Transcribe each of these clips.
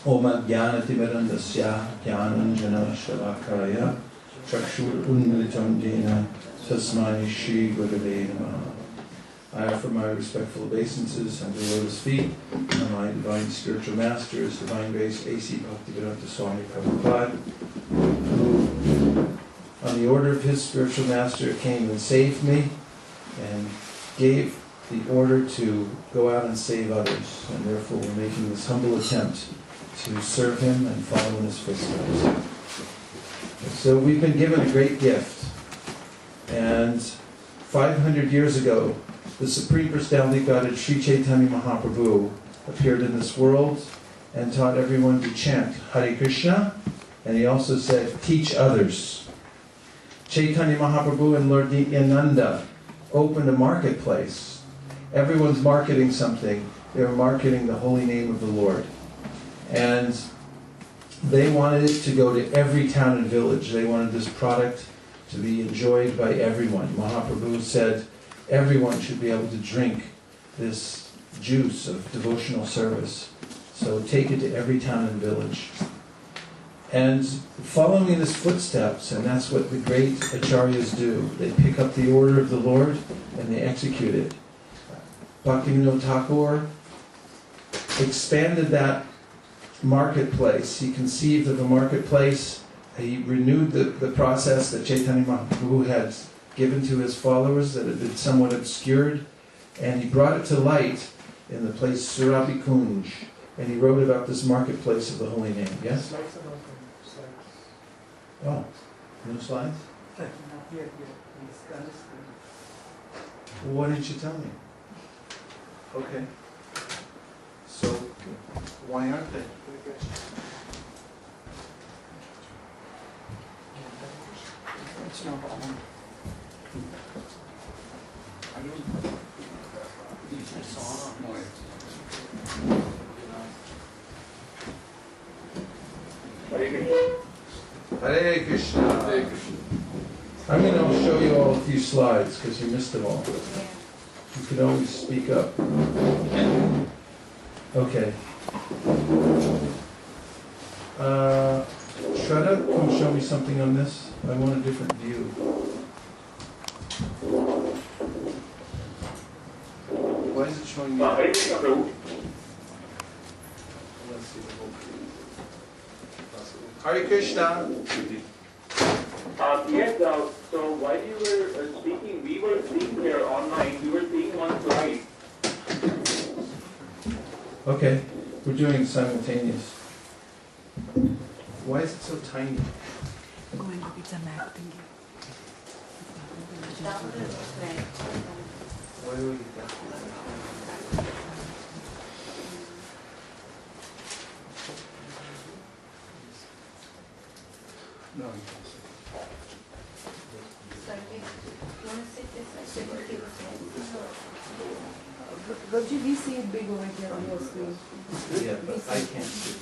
Om Jnanatimirandasya Jnananjana Shalakaya Chakshur Unmilitam Jena Tasmai Shri Gurave Namaha. I offer my respectful obeisances under the lotus feet of my divine spiritual master, His Divine Grace A.C. Bhaktivedanta Swami Prabhupada, who, on the order of his spiritual master, came and saved me and gave the order to go out and save others, and therefore we're making this humble attempt to serve him and follow in his footsteps. So we've been given a great gift, and 500 years ago, the Supreme Personality of Godhead, Sri Chaitanya Mahaprabhu, appeared in this world and taught everyone to chant Hare Krishna, and he also said, teach others. Chaitanya Mahaprabhu and Lord Nityananda opened a marketplace. Everyone's marketing something. They were marketing the holy name of the Lord. And they wanted it to go to every town and village. They wanted this product to be enjoyed by everyone. Mahaprabhu said everyone should be able to drink this juice of devotional service. So take it to every town and village. And following in his footsteps, and that's what the great acharyas do. They pick up the order of the Lord and they execute it. Bhaktivinoda Thakur expanded that marketplace. He conceived of a marketplace. He renewed the process that Chaitanya Mahaprabhu had given to his followers that had been somewhat obscured, and he brought it to light in the place Surabhi Kunj, and he wrote about this marketplace of the holy name. Yes? Oh, no slides? Well, why didn't you tell me? Okay. So, why aren't they? It's no problem. Hare Krishna. Hare Krishna. I'm going to show you all a few slides because you missed them all. You can always speak up. Okay. Shraddha, can you show me something on this? I want a different view. Why is it showing me? Let's see the whole thing. Hare Krishna. Yes, so while you were speaking, we were seeing here online, we were seeing one slide. Okay, we're doing simultaneous. Why is it so tiny? Going to be the map thingy. Why do we get that? No, you can't see. But we see it big over here on your screen. Yeah, but I can't see.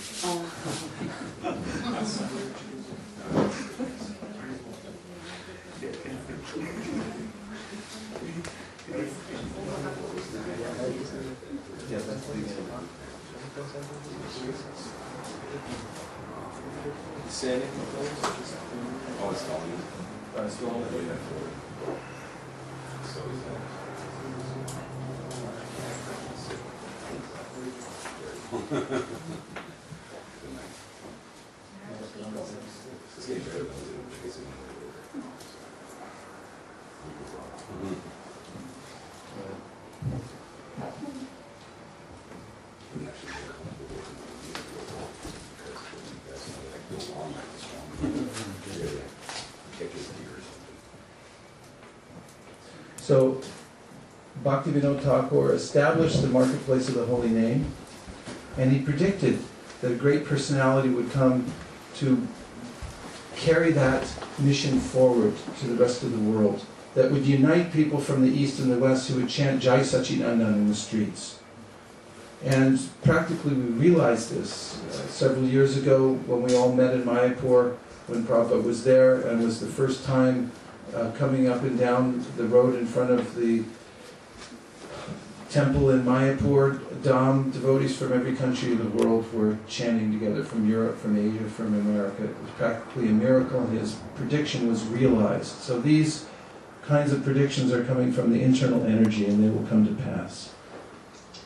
Yeah, that's the beginning. Sandy? Oh, it's calling you. It's still on the way. So is that. So, Bhaktivinoda Thakur established the marketplace of the holy name, and he predicted that a great personality would come to carry that mission forward to the rest of the world, that would unite people from the east and the west who would chant Jai Sachinandan in the streets. And practically we realized this several years ago when we all met in Mayapur, when Prabhupada was there, and was the first time coming up and down the road in front of the temple in Mayapur, Dham, devotees from every country of the world were chanting together, from Europe, from Asia, from America. It was practically a miracle, and his prediction was realized. So these kinds of predictions are coming from the internal energy, and they will come to pass.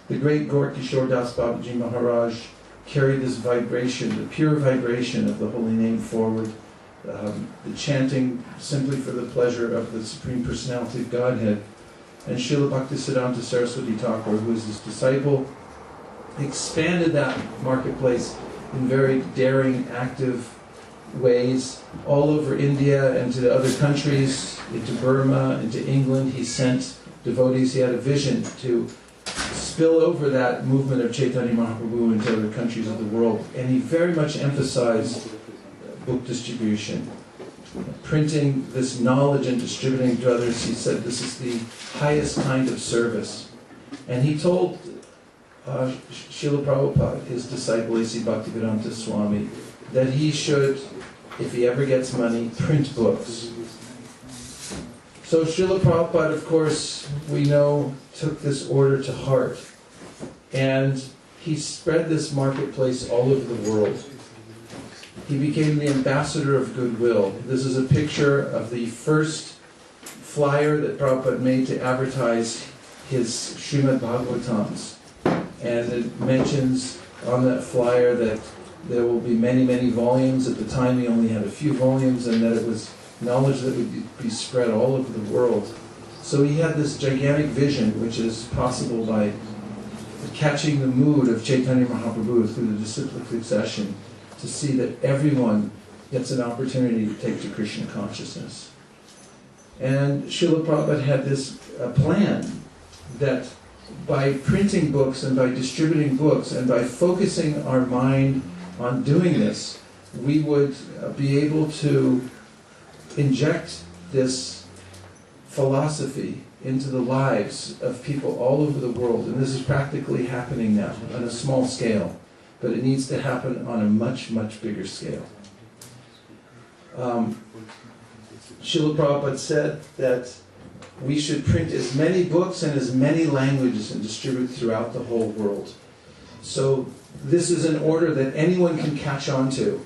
The great Gaur Kishore Das Babaji Maharaj carried this vibration, the pure vibration of the holy name forward, the chanting simply for the pleasure of the Supreme Personality of Godhead. And Srila Bhaktisiddhanta Saraswati Thakur, who is his disciple, expanded that marketplace in very daring, active ways all over India and to the other countries, into Burma, into England. He sent devotees. He had a vision to spill over that movement of Chaitanya Mahaprabhu into other countries of the world. And he very much emphasized book distribution, printing this knowledge and distributing it to others. He said this is the highest kind of service. And he told Srila Prabhupada, his disciple A.C. Bhaktivedanta Swami, that he should, if he ever gets money, print books. So Srila Prabhupada, of course, we know, took this order to heart. And he spread this marketplace all over the world. He became the ambassador of goodwill. This is a picture of the first flyer that Prabhupada made to advertise his Srimad-Bhagavatams. And it mentions on that flyer that there will be many, many volumes. At the time he only had a few volumes, and that it was knowledge that would be spread all over the world. So he had this gigantic vision, which is possible by catching the mood of Chaitanya Mahaprabhu through the disciplic succession, to see that everyone gets an opportunity to take to Krishna consciousness. And Srila Prabhupada had this plan that by printing books and by distributing books and by focusing our mind on doing this, we would be able to inject this philosophy into the lives of people all over the world. And this is practically happening now on a small scale, but it needs to happen on a much, much bigger scale. Srila Prabhupada said that we should print as many books in as many languages and distribute throughout the whole world. So this is an order that anyone can catch on to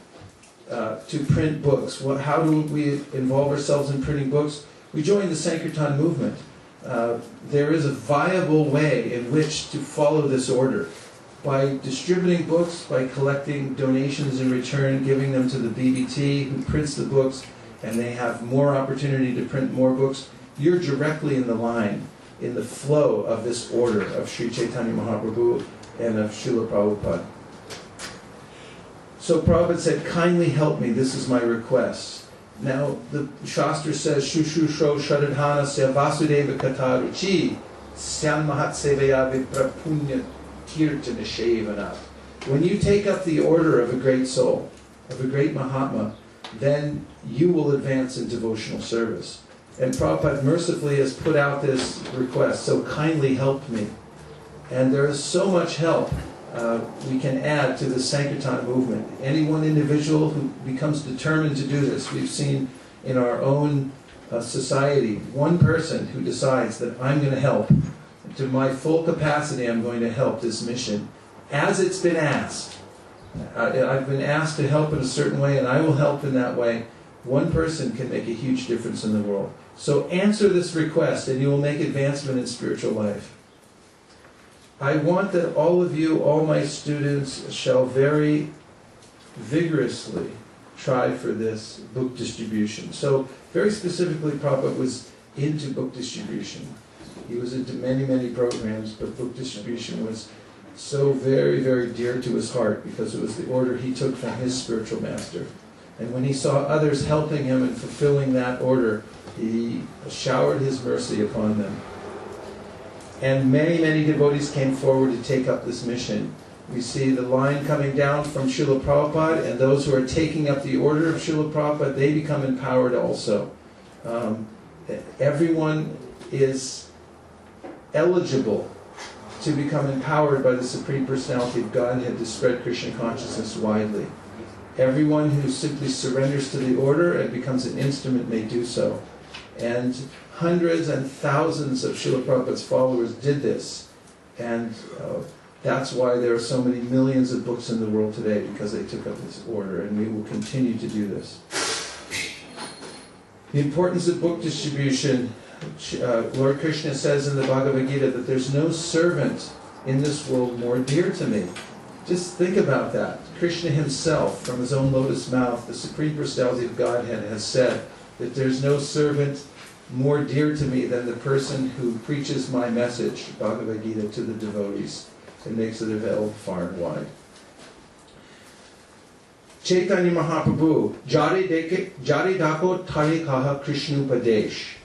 print books. How do we involve ourselves in printing books? We join the Sankirtan movement. There is a viable way in which to follow this order. By distributing books, by collecting donations in return, giving them to the BBT who prints the books, and they have more opportunity to print more books, you're directly in the line, in the flow of this order of Sri Chaitanya Mahaprabhu and of Srila Prabhupada. So Prabhupada said, kindly help me, this is my request. Now, the Shastra says, Shushusho Shradhana Se Vasudeva Kataruchi Syan Mahat Sevaya Viprapunya Kirtana Shevanat. When you take up the order of a great soul, of a great Mahatma, then you will advance in devotional service. And Prabhupada mercifully has put out this request, so kindly help me. And there is so much help we can add to the Sankirtan movement. Any one individual who becomes determined to do this, we've seen in our own society, one person who decides that I'm going to help, to my full capacity I'm going to help this mission, as it's been asked. I've been asked to help in a certain way, and I will help in that way. One person can make a huge difference in the world. So answer this request, and you will make advancement in spiritual life. I want that all of you, all my students, shall very vigorously try for this book distribution. So very specifically, Prabhupada was into book distribution. He was into many, many programs, but book distribution was so very, very dear to his heart because it was the order he took from his spiritual master. And when he saw others helping him in fulfilling that order, he showered his mercy upon them. And many, many devotees came forward to take up this mission. We see the line coming down from Srila Prabhupada, and those who are taking up the order of Srila Prabhupada, they become empowered also. Everyone is eligible to become empowered by the Supreme Personality of Godhead to spread Krishna consciousness widely. Everyone who simply surrenders to the order and becomes an instrument may do so. And hundreds and thousands of Srila Prabhupada's followers did this. And that's why there are so many millions of books in the world today, because they took up this order, and we will continue to do this. The importance of book distribution, Lord Krishna says in the Bhagavad-Gita that there's no servant in this world more dear to me. Just think about that. Krishna himself, from his own lotus mouth, the Supreme Personality of Godhead, has said that there's no servant more dear to me than the person who preaches my message, Bhagavad-Gita, to the devotees and makes it available far and wide. Caitanya Mahaprabhu, Jari Dako Tari Kaha Krishnupadesh.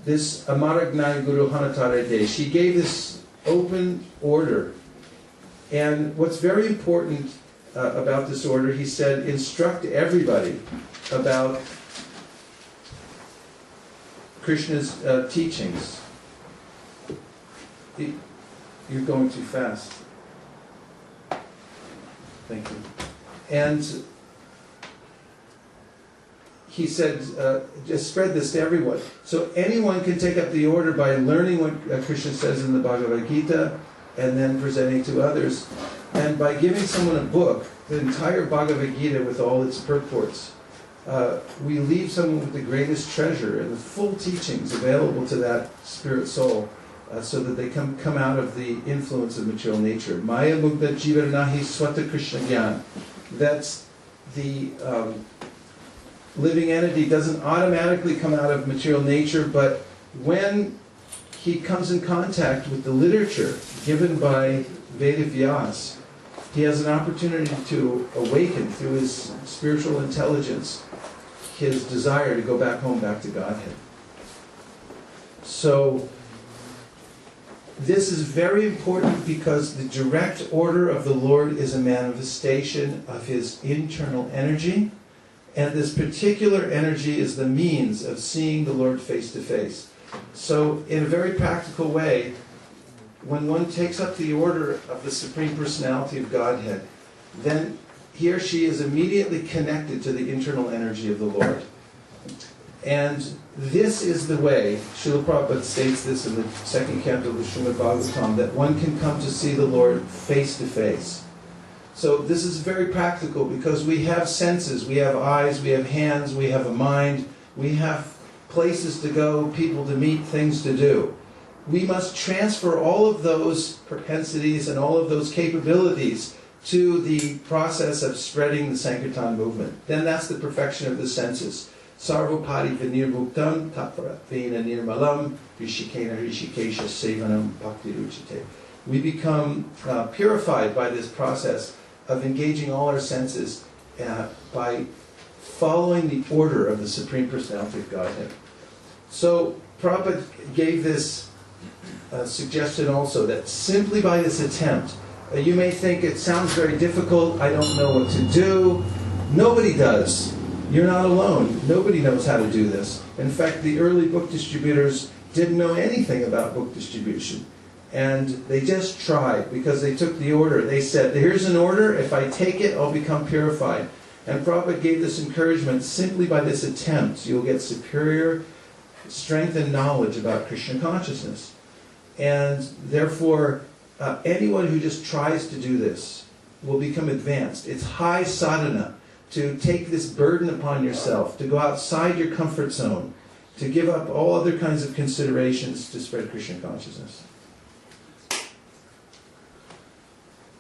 This Amaragnai Guru Hanatare Desh. He gave this open order. And what's very important about this order, he said, instruct everybody about Krishna's teachings. You're going too fast. Thank you. And he said, just spread this to everyone. So anyone can take up the order by learning what Krishna says in the Bhagavad-Gita and then presenting to others. And by giving someone a book, the entire Bhagavad-Gita with all its purports, we leave someone with the greatest treasure and the full teachings available to that spirit soul, so that they come out of the influence of material nature. Maya Mugda Jivarnahi Swata Krishna Gyan. That's the living entity doesn't automatically come out of material nature, but when he comes in contact with the literature given by Veda Vyas, he has an opportunity to awaken through his spiritual intelligence his desire to go back home, back to Godhead. So this is very important because the direct order of the Lord is a manifestation of his internal energy, and this particular energy is the means of seeing the Lord face to face. So in a very practical way, when one takes up the order of the Supreme Personality of Godhead, then he or she is immediately connected to the internal energy of the Lord. And this is the way, Srila Prabhupada states this in the second canto of the Srimad-Bhagavatams, that one can come to see the Lord face to face. So this is very practical because we have senses, we have eyes, we have hands, we have a mind, we have places to go, people to meet, things to do. We must transfer all of those propensities and all of those capabilities to the process of spreading the Sankirtan movement. Then that's the perfection of the senses. Sarvopati vinirmuktam taparavena nirmalam rishikena rishikesha sevanam bhakti ruchite. We become purified by this process of engaging all our senses by following the order of the Supreme Personality of Godhead. So Prabhupada gave this suggestion also that simply by this attempt, you may think it sounds very difficult, I don't know what to do. Nobody does. You're not alone. Nobody knows how to do this. In fact, the early book distributors didn't know anything about book distribution. And they just tried because they took the order. They said, here's an order, if I take it, I'll become purified. And Prabhupada gave this encouragement, simply by this attempt, you'll get superior strength and knowledge about Krishna consciousness. And therefore, anyone who just tries to do this will become advanced. It's high sadhana to take this burden upon yourself, to go outside your comfort zone, to give up all other kinds of considerations to spread Krishna consciousness.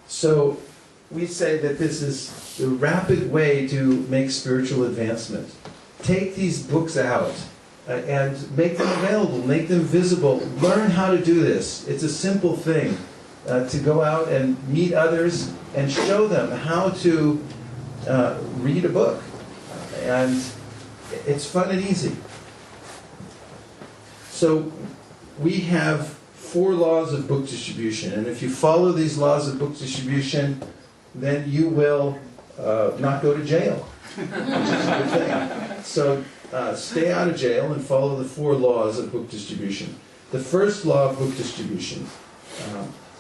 So we say that this is the rapid way to make spiritual advancement. Take these books out and make them available, make them visible. Learn how to do this. It's a simple thing to go out and meet others and show them how to read a book. And it's fun and easy. So we have 4 laws of book distribution. And if you follow these laws of book distribution, then you will not go to jail. Which is a good thing. So stay out of jail and follow the 4 laws of book distribution. The first law of book distribution.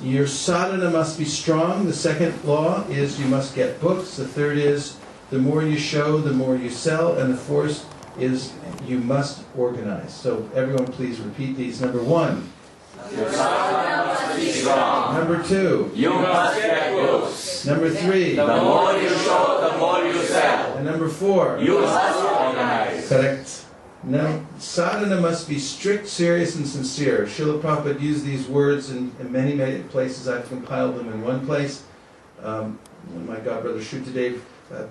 Your sadhana must be strong. The second law is you must get books. The third is the more you show, the more you sell. And the fourth is you must organize. So everyone please repeat these. Number 1 Your sadhana must be strong. Number 2. You must get books. Number 3. The more you show, the more you sell. And number 4. You must organize. Correct. Now, sadhana must be strict, serious, and sincere. Srila Prabhupada used these words in many, many places. I've compiled them in one place. My godbrother Shrutadev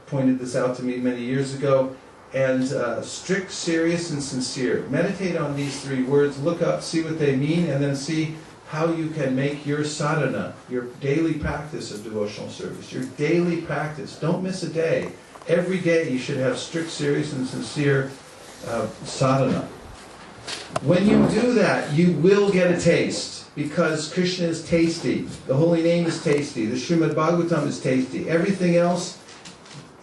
pointed this out to me many years ago. And strict, serious, and sincere. Meditate on these 3 words, look up, see what they mean, and then see how you can make your sadhana, your daily practice of devotional service, your daily practice. Don't miss a day. Every day you should have strict, serious, and sincere sadhana. When you do that, you will get a taste, because Krishna is tasty. The holy name is tasty. The Srimad-Bhagavatam is tasty. Everything else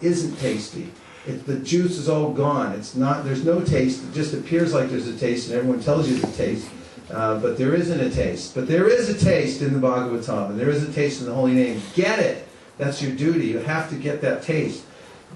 isn't tasty. The juice is all gone. It's not. There's no taste. It just appears like there's a taste, and everyone tells you the taste, but there isn't a taste. But there is a taste in the Bhagavatam, and there is a taste in the holy name. Get it. That's your duty. You have to get that taste.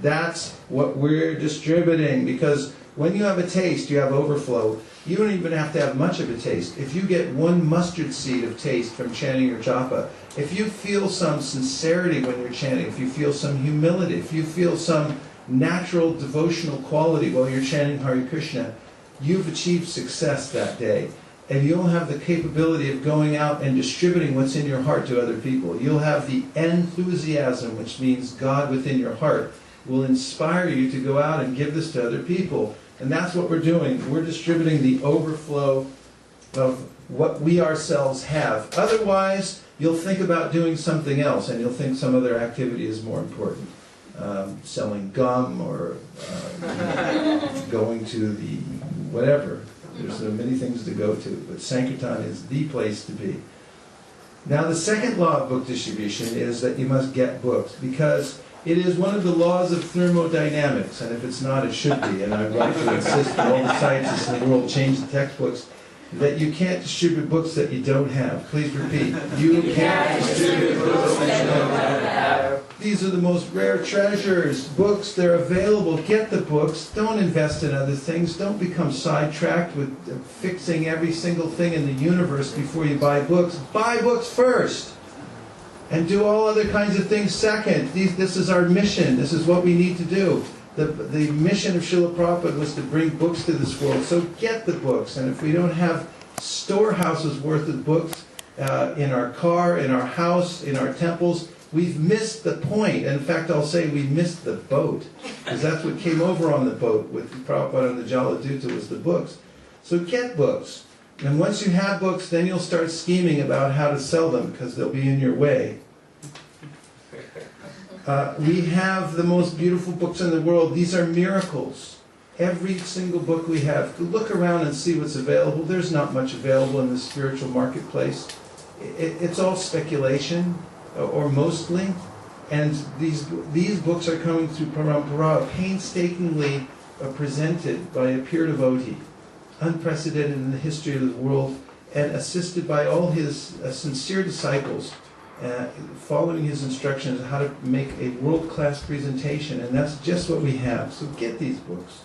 That's what we're distributing, because when you have a taste, you have overflow. You don't even have to have much of a taste. If you get 1 mustard seed of taste from chanting your japa, if you feel some sincerity when you're chanting, if you feel some humility, if you feel some natural devotional quality while you're chanting Hare Krishna, you've achieved success that day. And you'll have the capability of going out and distributing what's in your heart to other people. You'll have the enthusiasm, which means God within your heart, will inspire you to go out and give this to other people. And that's what we're doing. We're distributing the overflow of what we ourselves have. Otherwise, you'll think about doing something else, and you'll think some other activity is more important. Selling gum, or going to the whatever. There's so many things to go to, but Sankirtan is the place to be. Now, the second law of book distribution is that you must get books, because it is one of the laws of thermodynamics, and if it's not, it should be. And I'd like to insist that all the scientists in the world change the textbooks, that you can't distribute books that you don't have. Please repeat. You can't distribute books that you don't have. These are the most rare treasures. Books, they're available. Get the books. Don't invest in other things. Don't become sidetracked with fixing every single thing in the universe before you buy books. Buy books first. And do all other kinds of things second. This is our mission. This is what we need to do. The mission of Srila Prabhupada was to bring books to this world. So get the books. And if we don't have storehouses worth of books in our car, in our house, in our temples, we've missed the point. And in fact, I'll say we missed the boat. Because that's what came over on the boat with Prabhupada and the Jaladuta was the books. So get books. And once you have books, then you'll start scheming about how to sell them, because they'll be in your way. We have the most beautiful books in the world. These are miracles. Every single book we have. Look around and see what's available. There's not much available in the spiritual marketplace. It's all speculation, or mostly. And these books are coming through parampara, painstakingly presented by a pure devotee, unprecedented in the history of the world, and assisted by all his sincere disciples, following his instructions on how to make a world-class presentation, and that's just what we have. So get these books.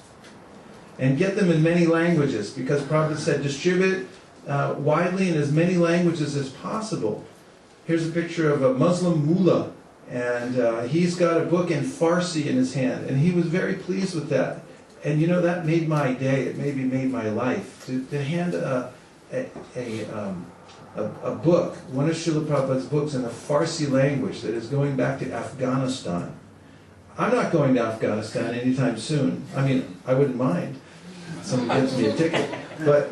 And get them in many languages, because Prabhupada said distribute widely in as many languages as possible. Here's a picture of a Muslim mullah, and he's got a book in Farsi in his hand, and he was very pleased with that. And you know, that made my day. It maybe made my life. To hand a book, one of Srila Prabhupada's books in the Farsi language that is going back to Afghanistan. I'm not going to Afghanistan anytime soon. I mean, I wouldn't mind. Someone gives me a ticket. But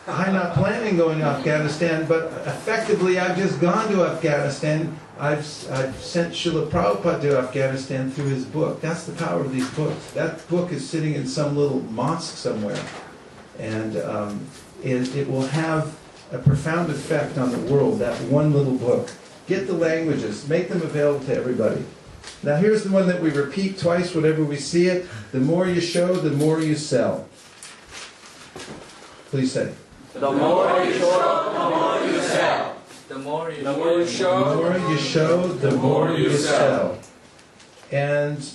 I'm not planning going to Afghanistan, but effectively I've just gone to Afghanistan. I've sent Srila Prabhupada to Afghanistan through his book. That's the power of these books. That book is sitting in some little mosque somewhere. And it will have a profound effect on the world, that one little book. Get the languages. Make them available to everybody. Now here's the one that we repeat twice whenever we see it. The more you show, the more you sell. Please say. The more you show, the more you sell. The more you show, the more you show, the more you sell. And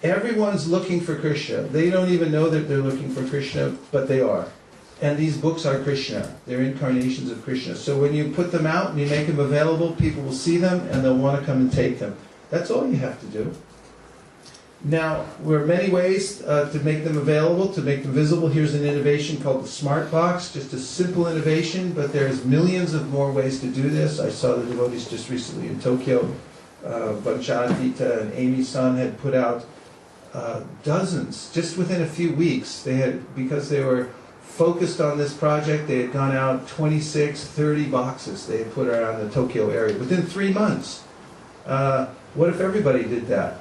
everyone's looking for Krishna. They don't even know that they're looking for Krishna, but they are. And these books are Krishna. They're incarnations of Krishna. So when you put them out and you make them available, people will see them and they'll want to come and take them. That's all you have to do. Now, there are many ways to make them available, to make them visible. Here's an innovation called the Smart Box, just a simple innovation, but there's millions of more ways to do this. I saw the devotees just recently in Tokyo. Vanchadita and Amy-san had put out dozens, just within a few weeks. They had, because they were focused on this project, they had gone out 26, 30 boxes they had put around the Tokyo area within 3 months. What if everybody did that?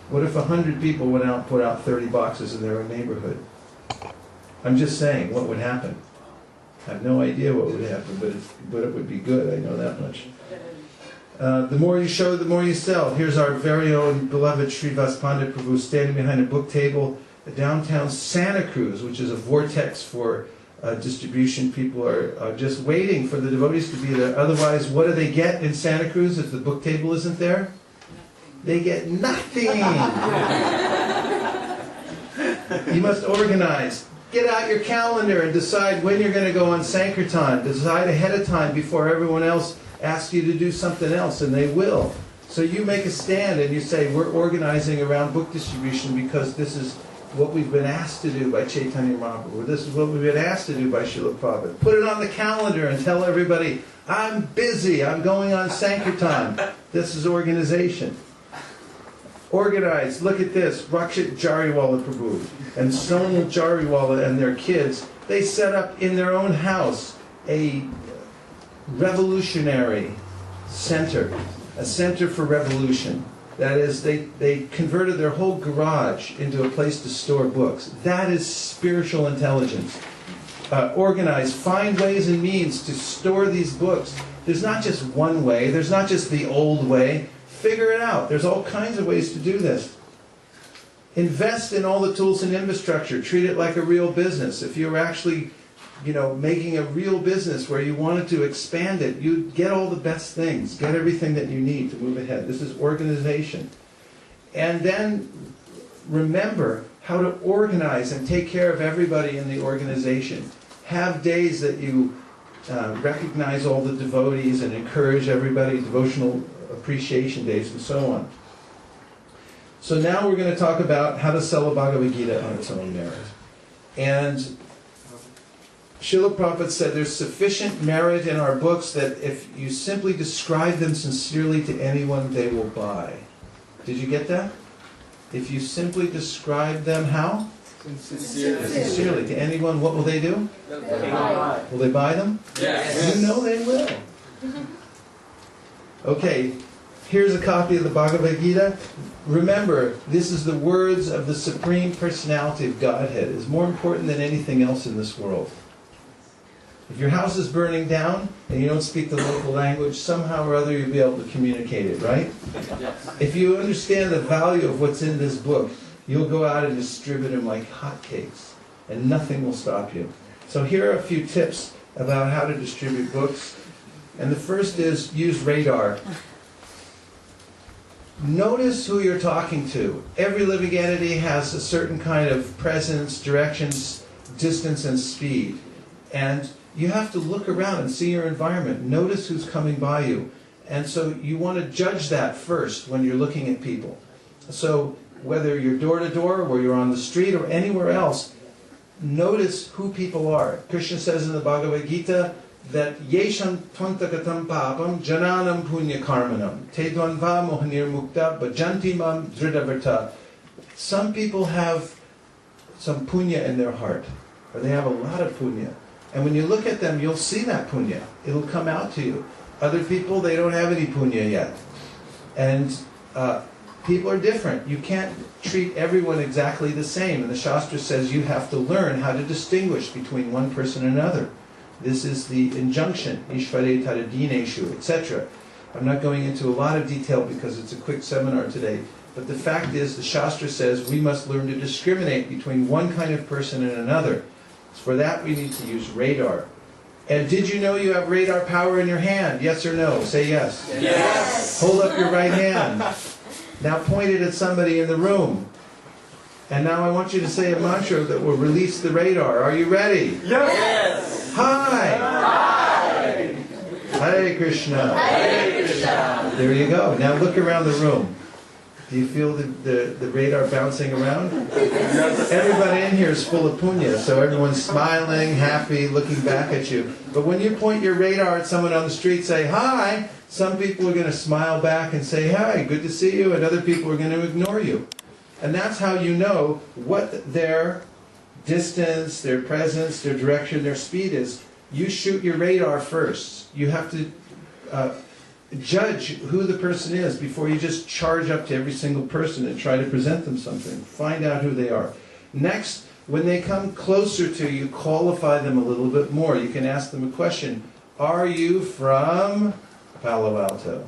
What if 100 people went out and put out 30 boxes in their own neighborhood? I'm just saying, what would happen? I have no idea what would happen, but it would be good, I know that much. The more you show, the more you sell. Here's our very own beloved Srivas Pandit Prabhu standing behind a book table at downtown Santa Cruz, which is a vortex for distribution. People are just waiting for the devotees to be there. Otherwise, what do they get in Santa Cruz if the book table isn't there? They get nothing. You must organize. Get out your calendar and decide when you're going to go on Sankirtan. Decide ahead of time before everyone else asks you to do something else, and they will. So you make a stand and you say, we're organizing around book distribution because this is what we've been asked to do by Caitanya Mahaprabhu. This is what we've been asked to do by Srila Prabhupada. Put it on the calendar and tell everybody, I'm busy, I'm going on Sankirtan. This is organization. Organize. Look at this. Rakshit Jariwala Prabhu and Sonal Jariwala and their kids, they set up in their own house a revolutionary center, a center for revolution. That is, they converted their whole garage into a place to store books. That is spiritual intelligence. Organize, find ways and means to store these books. There's not just one way, there's not just the old way. Figure it out. There's all kinds of ways to do this. Invest in all the tools and infrastructure. Treat it like a real business. If you're actually, making a real business where you wanted to expand it, you get all the best things. Get everything that you need to move ahead. This is organization. And then remember how to organize and take care of everybody in the organization. Have days that you recognize all the devotees and encourage everybody, devotional appreciation days and so on. So now we're going to talk about how to sell a Bhagavad-Gita on its own merit. And Srila Prabhupada said there's sufficient merit in our books that if you simply describe them sincerely to anyone, they will buy. Did you get that? If you simply describe them how? Sincerely to anyone, what will they do? Will they buy them? Yes. You know they will. Okay, here's a copy of the Bhagavad Gita. Remember, this is the words of the Supreme Personality of Godhead. It's more important than anything else in this world. If your house is burning down and you don't speak the local language, somehow or other you'll be able to communicate it, right? Yes. If you understand the value of what's in this book, you'll go out and distribute them like hotcakes, and nothing will stop you. So here are a few tips about how to distribute books. And the first is use radar. Notice who you're talking to. Every living entity has a certain kind of presence, directions, distance, and speed. And you have to look around and see your environment. Notice who's coming by you. And so you want to judge that first when you're looking at people. So whether you're door to door, or you're on the street, or anywhere else, notice who people are. Krishna says in the Bhagavad-Gita that Yesham Tvantagatam Papam Jananam Punya Karmanam Te Dvanva Mohanir Mukta Bhajantimam Dhridavarta. Some people have some punya in their heart, or they have a lot of punya. And when you look at them, you'll see that punya. It'll come out to you. Other people, they don't have any punya yet. And people are different. You can't treat everyone exactly the same. And the Shastra says you have to learn how to distinguish between one person and another. This is the injunction, Ishvare Taradineshu, etc. I'm not going into a lot of detail because it's a quick seminar today. But the fact is, the Shastra says we must learn to discriminate between one kind of person and another. For that, we need to use radar. And did you know you have radar power in your hand? Yes or no? Say yes. Yes. Hold up your right hand. Now point it at somebody in the room. And now I want you to say a mantra that will release the radar. Are you ready? Yes. Hi! Hi. Hare Krishna. Hare Krishna. There you go. Now look around the room. Do you feel the radar bouncing around? Everybody in here is full of punya, so everyone's smiling, happy, looking back at you. But when you point your radar at someone on the street, say, hi, some people are going to smile back and say, hi, good to see you, and other people are going to ignore you. And that's how you know what their distance, their presence, their direction, their speed is. You shoot your radar first. You have to judge who the person is before you just charge up to every single person and try to present them something. Find out who they are. Next, when they come closer to you, qualify them a little bit more. You can ask them a question. Are you from Palo Alto?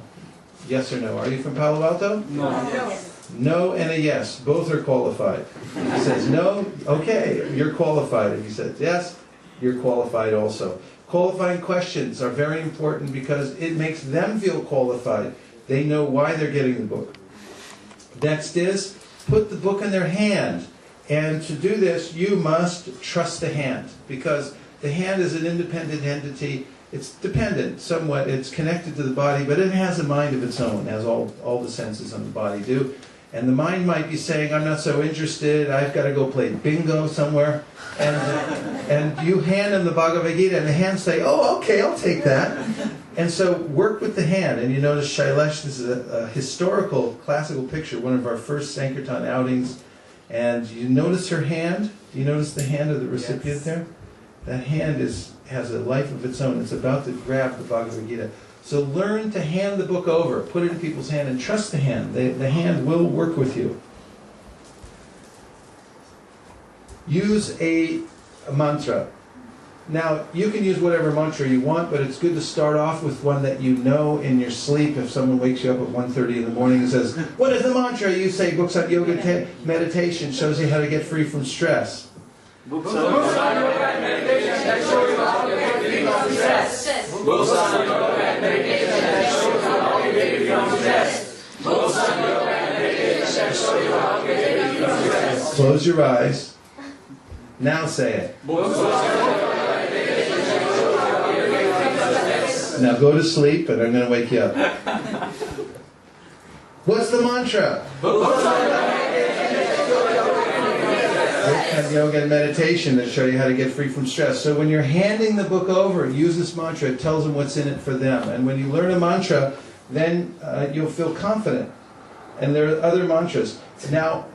Yes or no? Are you from Palo Alto? No. Yes. No and a yes. Both are qualified. If he says no, okay, you're qualified. If he says yes, you're qualified also. Qualifying questions are very important because it makes them feel qualified. They know why they're getting the book. Next is, put the book in their hand. And to do this, you must trust the hand. Because the hand is an independent entity. It's dependent somewhat. It's connected to the body, but it has a mind of its own, as all the senses on the body do. And the mind might be saying, I'm not so interested, I've got to go play bingo somewhere. And you hand them the Bhagavad-Gita, and the hand say, oh, okay, I'll take that. And so work with the hand. And you notice Shailesh, this is a historical, classical picture, one of our first Sankirtan outings. And you notice her hand? Do you notice the hand of the recipient there? That hand has a life of its own. It's about to grab the Bhagavad-Gita. So learn to hand the book over, put it in people's hand, and trust the hand. The hand will work with you. Use a mantra. Now, you can use whatever mantra you want, but it's good to start off with one that you know in your sleep. If someone wakes you up at 1:30 in the morning and says, what is the mantra? You say, books on yoga meditation shows you how to get free from stress. Books on yoga and meditation that show you how to get free from stress. Books on yoga and meditation that show you how to get free from stress. Books on yoga and meditation that show you how to get free from stress. Close your eyes. Now say it. Books on yoga and meditation that show you how to get free from stress. Now go to sleep, and I'm going to wake you up. What's the mantra? Books on yoga and meditation that show you how to get free from stress. And yoga and meditation that show you how to get free from stress. So when you're handing the book over, use this mantra. It tells them what's in it for them. And when you learn a mantra, then you'll feel confident. And there are other mantras. Now,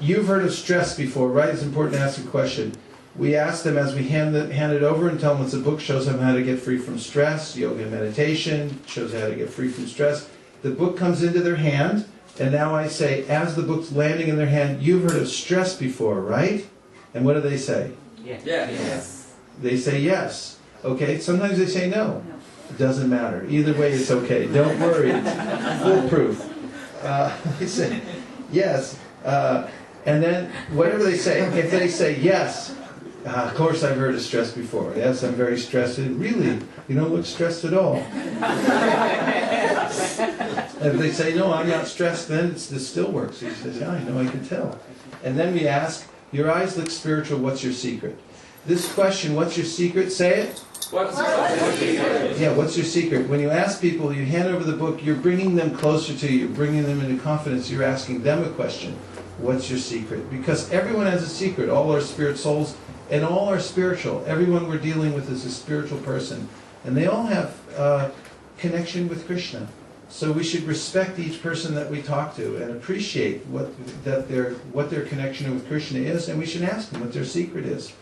you've heard of stress before, right? It's important to ask a question. We ask them as we hand it over and tell them it's a book, shows them how to get free from stress. Yoga and meditation shows how to get free from stress. The book comes into their hand. And now I say, as the book's landing in their hand, you've heard of stress before, right? And what do they say? Yes. They say yes. Okay, sometimes they say no. It doesn't matter. Either way, it's okay. Don't worry. Foolproof. They say yes. And then whatever they say, if they say yes, of course I've heard of stress before. Yes, I'm very stressed. Really? You don't look stressed at all. If they say, no, I'm not stressed, then this still works. He says, yeah, I know, I can tell. And then we ask, your eyes look spiritual, what's your secret? This question, what's your secret? Say it. What's your secret? Yeah, what's your secret? When you ask people, you hand over the book, you're bringing them closer to you, you're bringing them into confidence, you're asking them a question. What's your secret? Because everyone has a secret, all our spirit souls, and all are spiritual. Everyone we're dealing with is a spiritual person. And they all have connection with Krishna. So we should respect each person that we talk to and appreciate what their connection with Krishna is, and we should ask them what their secret is.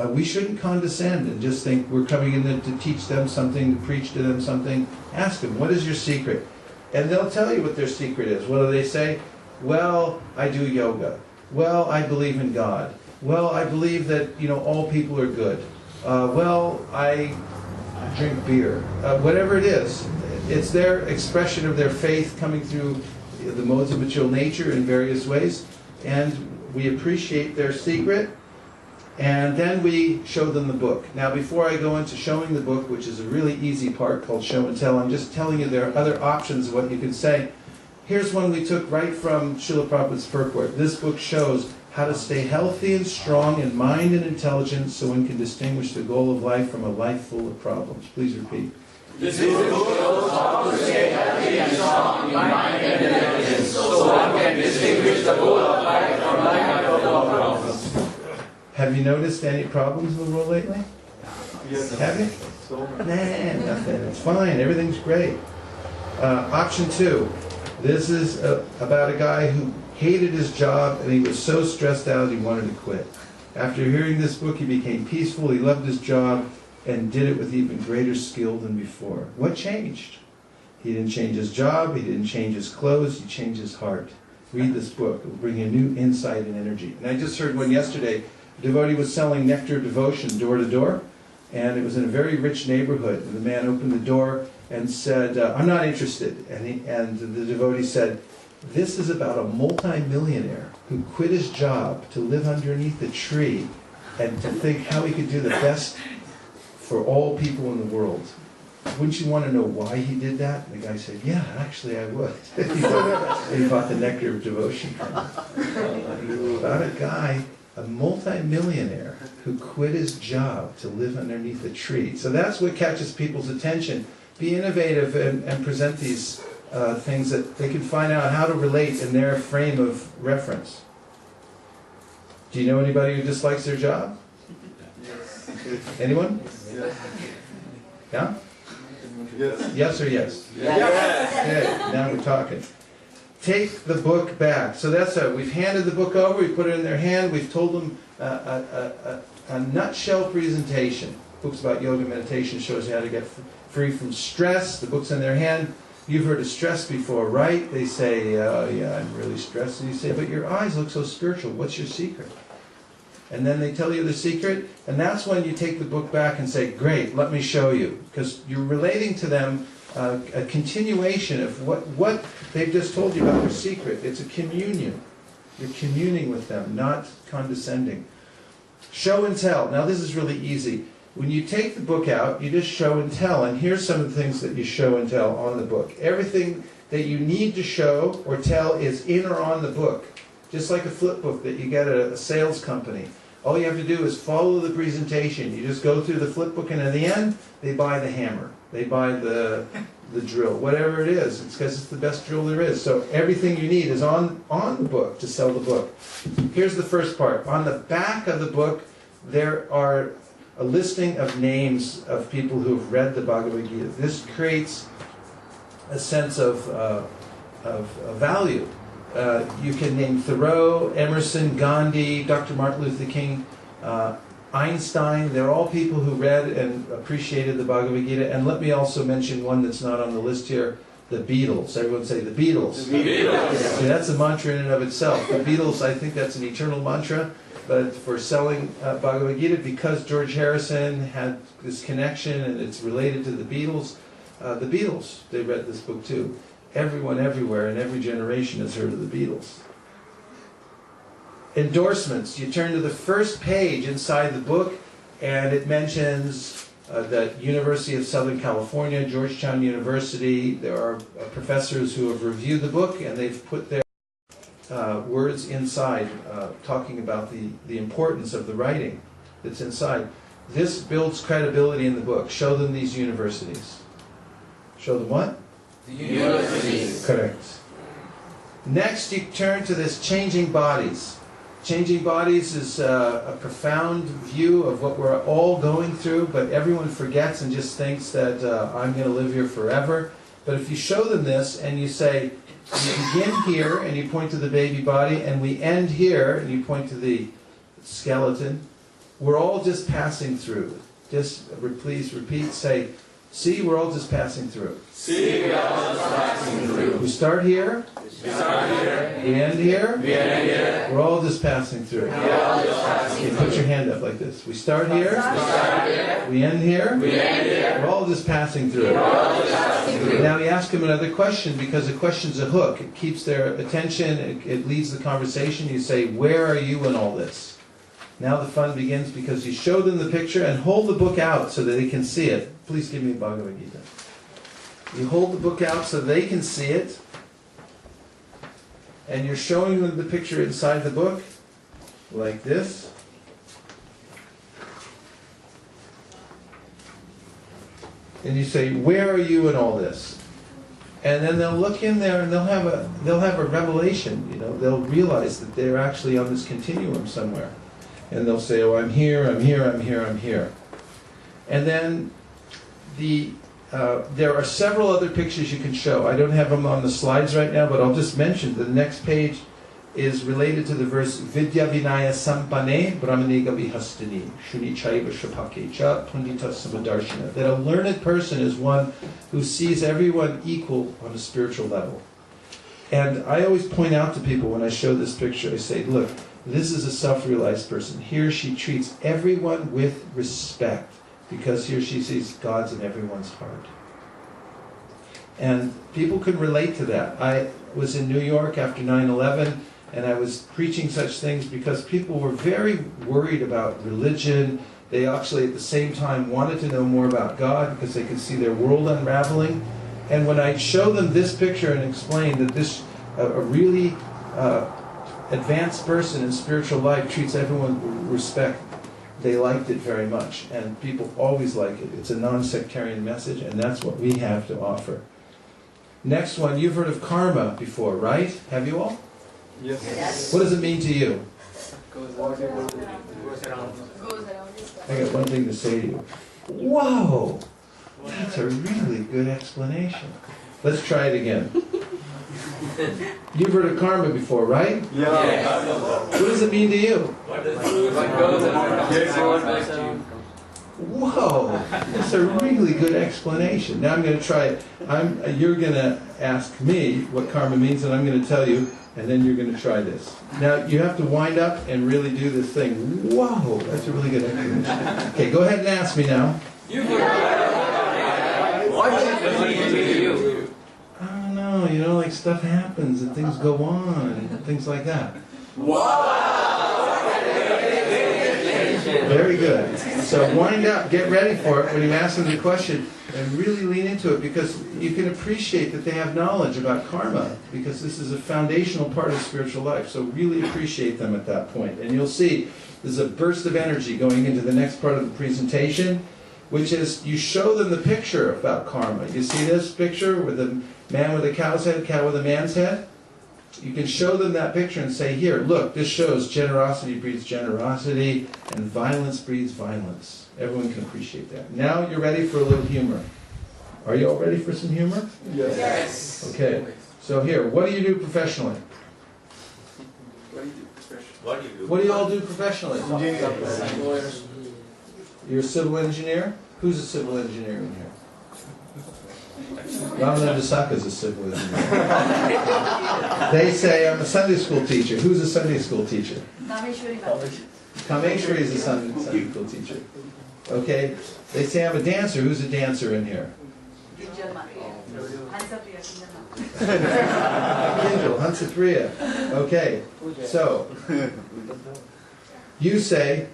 We shouldn't condescend and just think we're coming in to teach them something, to preach to them something. Ask them, what is your secret? And they'll tell you what their secret is. What do they say? Well, I do yoga. Well, I believe in God. Well, I believe that all people are good. Well, I drink beer. Whatever it is, it's their expression of their faith coming through the modes of material nature in various ways. And we appreciate their secret. And then we show them the book. Now, before I go into showing the book, which is a really easy part called show and tell, I'm just telling you there are other options of what you can say. Here's one we took right from Srila Prabhupada's purport. This book shows how to stay healthy and strong in mind and intelligence so one can distinguish the goal of life from a life full of problems. Please repeat. This book shows how to stay healthy and strong in mind and intelligence so one can distinguish the goal of life from a life full of problems. Have you noticed any problems in the world lately? Yes. Have you? Nah, nothing. It's fine. Everything's great. Option 2. This is about a guy who hated his job and he was so stressed out he wanted to quit. After hearing this book, he became peaceful, he loved his job, and did it with even greater skill than before. What changed? He didn't change his job, he didn't change his clothes, he changed his heart. Read this book. It will bring you new insight and energy. And I just heard one yesterday. A devotee was selling nectar devotion door to door, and it was in a very rich neighborhood. And the man opened the door and said, I'm not interested. And the devotee said, this is about a multi-millionaire who quit his job to live underneath a tree and to think how he could do the best for all people in the world. Wouldn't you want to know why he did that? And the guy said, yeah, actually I would. He bought the nectar of devotion. About a guy, a multi-millionaire who quit his job to live underneath a tree. So that's what catches people's attention. Be innovative and present these things that they can find out how to relate in their frame of reference. Do you know anybody who dislikes their job? Yes. Anyone? Yes. Yeah? Yes. Yes or yes? Yes. Okay, now we're talking. Take the book back. So that's we've handed the book over, we put it in their hand, we've told them a nutshell presentation. Books about yoga meditation shows you how to get free from stress. The book's in their hand. You've heard of stress before, right? They say, oh yeah, I'm really stressed. And you say, but your eyes look so spiritual. What's your secret? And then they tell you the secret, and that's when you take the book back and say, great, let me show you. Because you're relating to them a continuation of what they've just told you about their secret. It's a communion. You're communing with them, not condescending. Show and tell. Now this is really easy. When you take the book out, you just show and tell. And here's some of the things that you show and tell on the book. Everything that you need to show or tell is in or on the book. Just like a flip book that you get at a sales company. All you have to do is follow the presentation. You just go through the flip book, and in the end, they buy the hammer. They buy the drill, whatever it is. It's because it's the best drill there is. So everything you need is on the book to sell the book. Here's the first part. On the back of the book, there are a listing of names of people who've read the Bhagavad-Gita. This creates a sense of value. You can name Thoreau, Emerson, Gandhi, Dr. Martin Luther King, Einstein. They're all people who read and appreciated the Bhagavad-Gita. And let me also mention one that's not on the list here, the Beatles. Everyone say the Beatles. The Beatles. See, that's a mantra in and of itself. The Beatles, I think that's an eternal mantra. But for selling Bhagavad Gita, because George Harrison had this connection and it's related to the Beatles, they read this book too. Everyone everywhere in every generation has heard of the Beatles. Endorsements. You turn to the first page inside the book and it mentions the University of Southern California, Georgetown University. There are professors who have reviewed the book and they've put their words inside talking about the importance of the writing that's inside. This builds credibility in the book. Show them these universities. Show them what? The universities. Correct. Next, you turn to this changing bodies. Changing bodies is a profound view of what we're all going through, but everyone forgets and just thinks that I'm going to live here forever. But if you show them this and you say, we begin here, and you point to the baby body, and we end here, and you point to the skeleton, we're all just passing through. Just please repeat, say, see, we're all just passing through. See, we are all just passing through. We start here. We start here. We end here. We end here. We're all just passing through. We are all just passing Okay, through. put your hand up like this. We start here. We start here. We end here. We end here. We're all just passing through. We're all just passing through. Now you ask them another question because a question's a hook. It keeps their attention. It leads the conversation. You say, where are you in all this? Now the fun begins because you show them the picture and hold the book out so that they can see it. Please give me Bhagavad-Gita. You hold the book out so they can see it. And you're showing them the picture inside the book. like this. And you say, where are you in all this? And then they'll look in there and they'll have a revelation, you know, they'll realize that they're actually on this continuum somewhere. And they'll say, oh, I'm here, I'm here, I'm here, I'm here. And then there are several other pictures you can show. I don't have them on the slides right now, but I'll just mention the next page is related to the verse Vidya Vinaya Sampane Brahmaniga Vihastini Shuni Chaiva Shapakecha Pandita Samadarshana. That a learned person is one who sees everyone equal on a spiritual level. And I always point out to people when I show this picture, I say, look, this is a self-realized person. He or she treats everyone with respect because he or she sees God's in everyone's heart. And people can relate to that. I was in New York after 9/11, and I was preaching such things because people were very worried about religion. They actually at the same time wanted to know more about God because they could see their world unraveling. And when I show them this picture and explain that this a really advanced person in spiritual life treats everyone with respect, they liked it very much. And people always like it. It's a non-sectarian message, and that's what we have to offer. Next one, you've heard of karma before, right? Have you all? Yes. What does it mean to you? Goes around. I got one thing to say to you. Whoa! That's a really good explanation. Let's try it again. You've heard of karma before, right? Yeah. What does it mean to you? What goes around back to you. Whoa! That's a really good explanation. Now I'm going to try it. You're going to ask me what karma means, and I'm going to tell you, and then you're going to try this. Now you have to wind up and really do this thing. Whoa! That's a really good explanation. Okay, go ahead and ask me now. What does it mean to you? I don't know, you know, like stuff happens and things go on and things like that. Very good. So wind up, get ready for it when you ask them the question and really lean into it because you can appreciate that they have knowledge about karma because this is a foundational part of spiritual life. So really appreciate them at that point. And you'll see there's a burst of energy going into the next part of the presentation, which is you show them the picture about karma. You see this picture with the man with a cow's head, cow with a man's head? You can show them that picture and say, here, look, this shows generosity breeds generosity and violence breeds violence. Everyone can appreciate that. Now you're ready for a little humor. Are you all ready for some humor? Yes. Okay. So here, what do you do professionally? What do you all do professionally? You're a civil engineer? Who's a civil engineer in here? Ramana Dasaka is a civil engineer. They say, I'm a Sunday school teacher. Who's a Sunday school teacher? Kameshwari is a Sunday school teacher. Okay? They say, I'm a dancer. Who's a dancer in here? Kindle, Hansapriya. Okay. So, you say,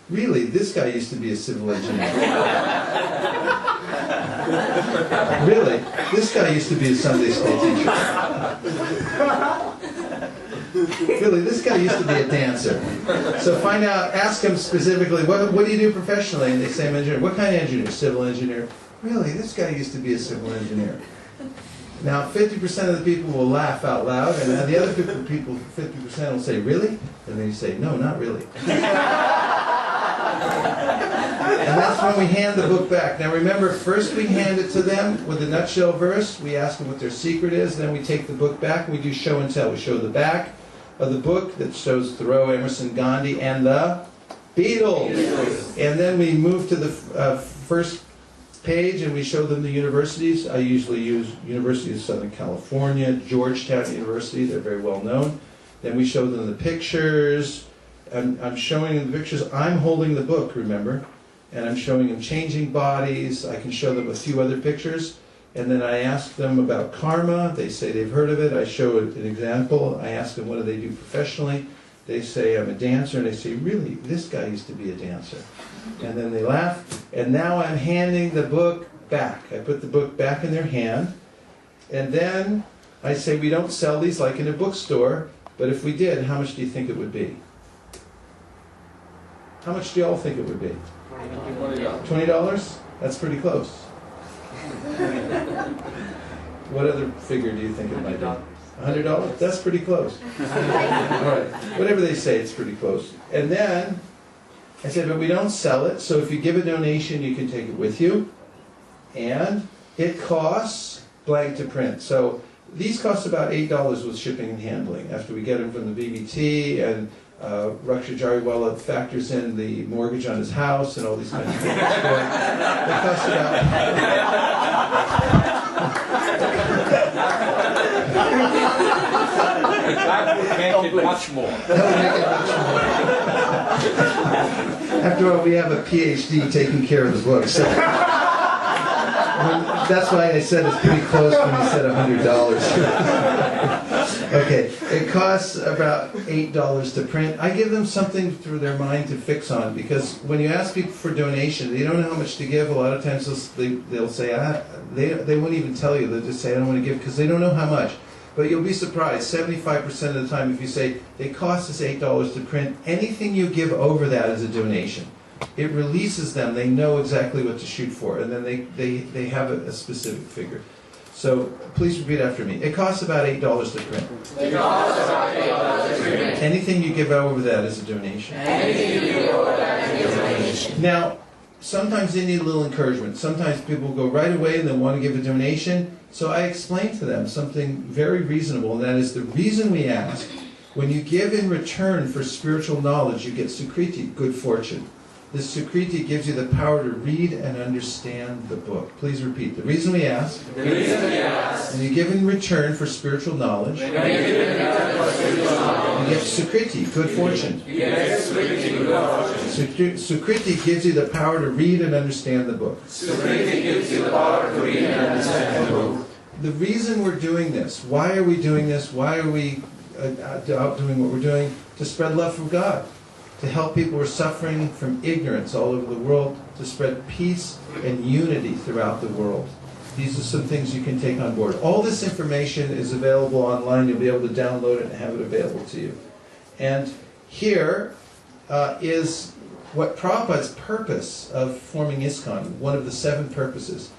really, this guy used to be a civil engineer. Really, this guy used to be a Sunday school teacher. Really, this guy used to be a dancer. So find out, ask him specifically, what do you do professionally? And they say, I'm an engineer. What kind of engineer? Civil engineer. Really, this guy used to be a civil engineer. Now, 50% of the people will laugh out loud, and the other 50% will say, really? And then you say, no, not really. And that's when we hand the book back. Now remember, first we hand it to them with a nutshell verse. We ask them what their secret is. Then we take the book back and we do show and tell. We show the back of the book that shows Thoreau, Emerson, Gandhi, and the Beatles. And then we move to the first page and we show them the universities. I usually use University of Southern California, Georgetown University. They're very well known. Then we show them the pictures. I'm showing them the pictures. I'm holding the book, remember? And I'm showing them changing bodies. I can show them a few other pictures. And then I ask them about karma. They say they've heard of it. I show an example. I ask them what do they do professionally. They say I'm a dancer. And they say, really, this guy used to be a dancer. And then they laugh. And now I'm handing the book back. I put the book back in their hand. And then I say we don't sell these like in a bookstore. But if we did, how much do you think it would be? How much do y'all think it would be? $20? That's pretty close. What other figure do you think it might be? $100? That's pretty close. All right. Whatever they say, it's pretty close. And then I said, but we don't sell it, so if you give a donation, you can take it with you. And it costs blank to print. So these cost about $8 with shipping and handling. After we get them from the BBT, and Raksha Jariwala factors in the mortgage on his house and all these kinds of things. It costs about... That would make it much more. That would make it much more. After all, we have a PhD taking care of the book. So that's why I said it's pretty close when you said $100. Okay, it costs about $8 to print. I give them something through their mind to fix on, because when you ask people for donation, they don't know how much to give. A lot of times they'll say, they won't even tell you. They'll just say, I don't want to give, because they don't know how much. But you'll be surprised, 75% of the time, if you say, it costs us $8 to print, anything you give over that is a donation. It releases them. They know exactly what to shoot for, and then they have a specific figure. So please repeat after me. It costs about $8 to print. It costs about $8 to print. Anything you give over that is a donation. Anything you give over that is a donation. Now, sometimes they need a little encouragement. Sometimes people go right away and they want to give a donation. So I explain to them something very reasonable, and that is the reason we ask, when you give in return for spiritual knowledge, you get sukriti, good fortune. This sukriti gives you the power to read and understand the book. Please repeat. The reason we ask, the reason we ask, when you give in return for spiritual knowledge, you get sukriti, good fortune. You get sukriti, good fortune. Sukriti gives you the power to read and understand the book. Sukriti gives you the power to read and understand the book. The reason we're doing this, why are we doing this? Why are we out doing what we're doing? To spread love from God. To help people who are suffering from ignorance all over the world, to spread peace and unity throughout the world. These are some things you can take on board. All this information is available online. You'll be able to download it and have it available to you. And here is what Prabhupada's purpose of forming ISKCON, one of the 7 purposes.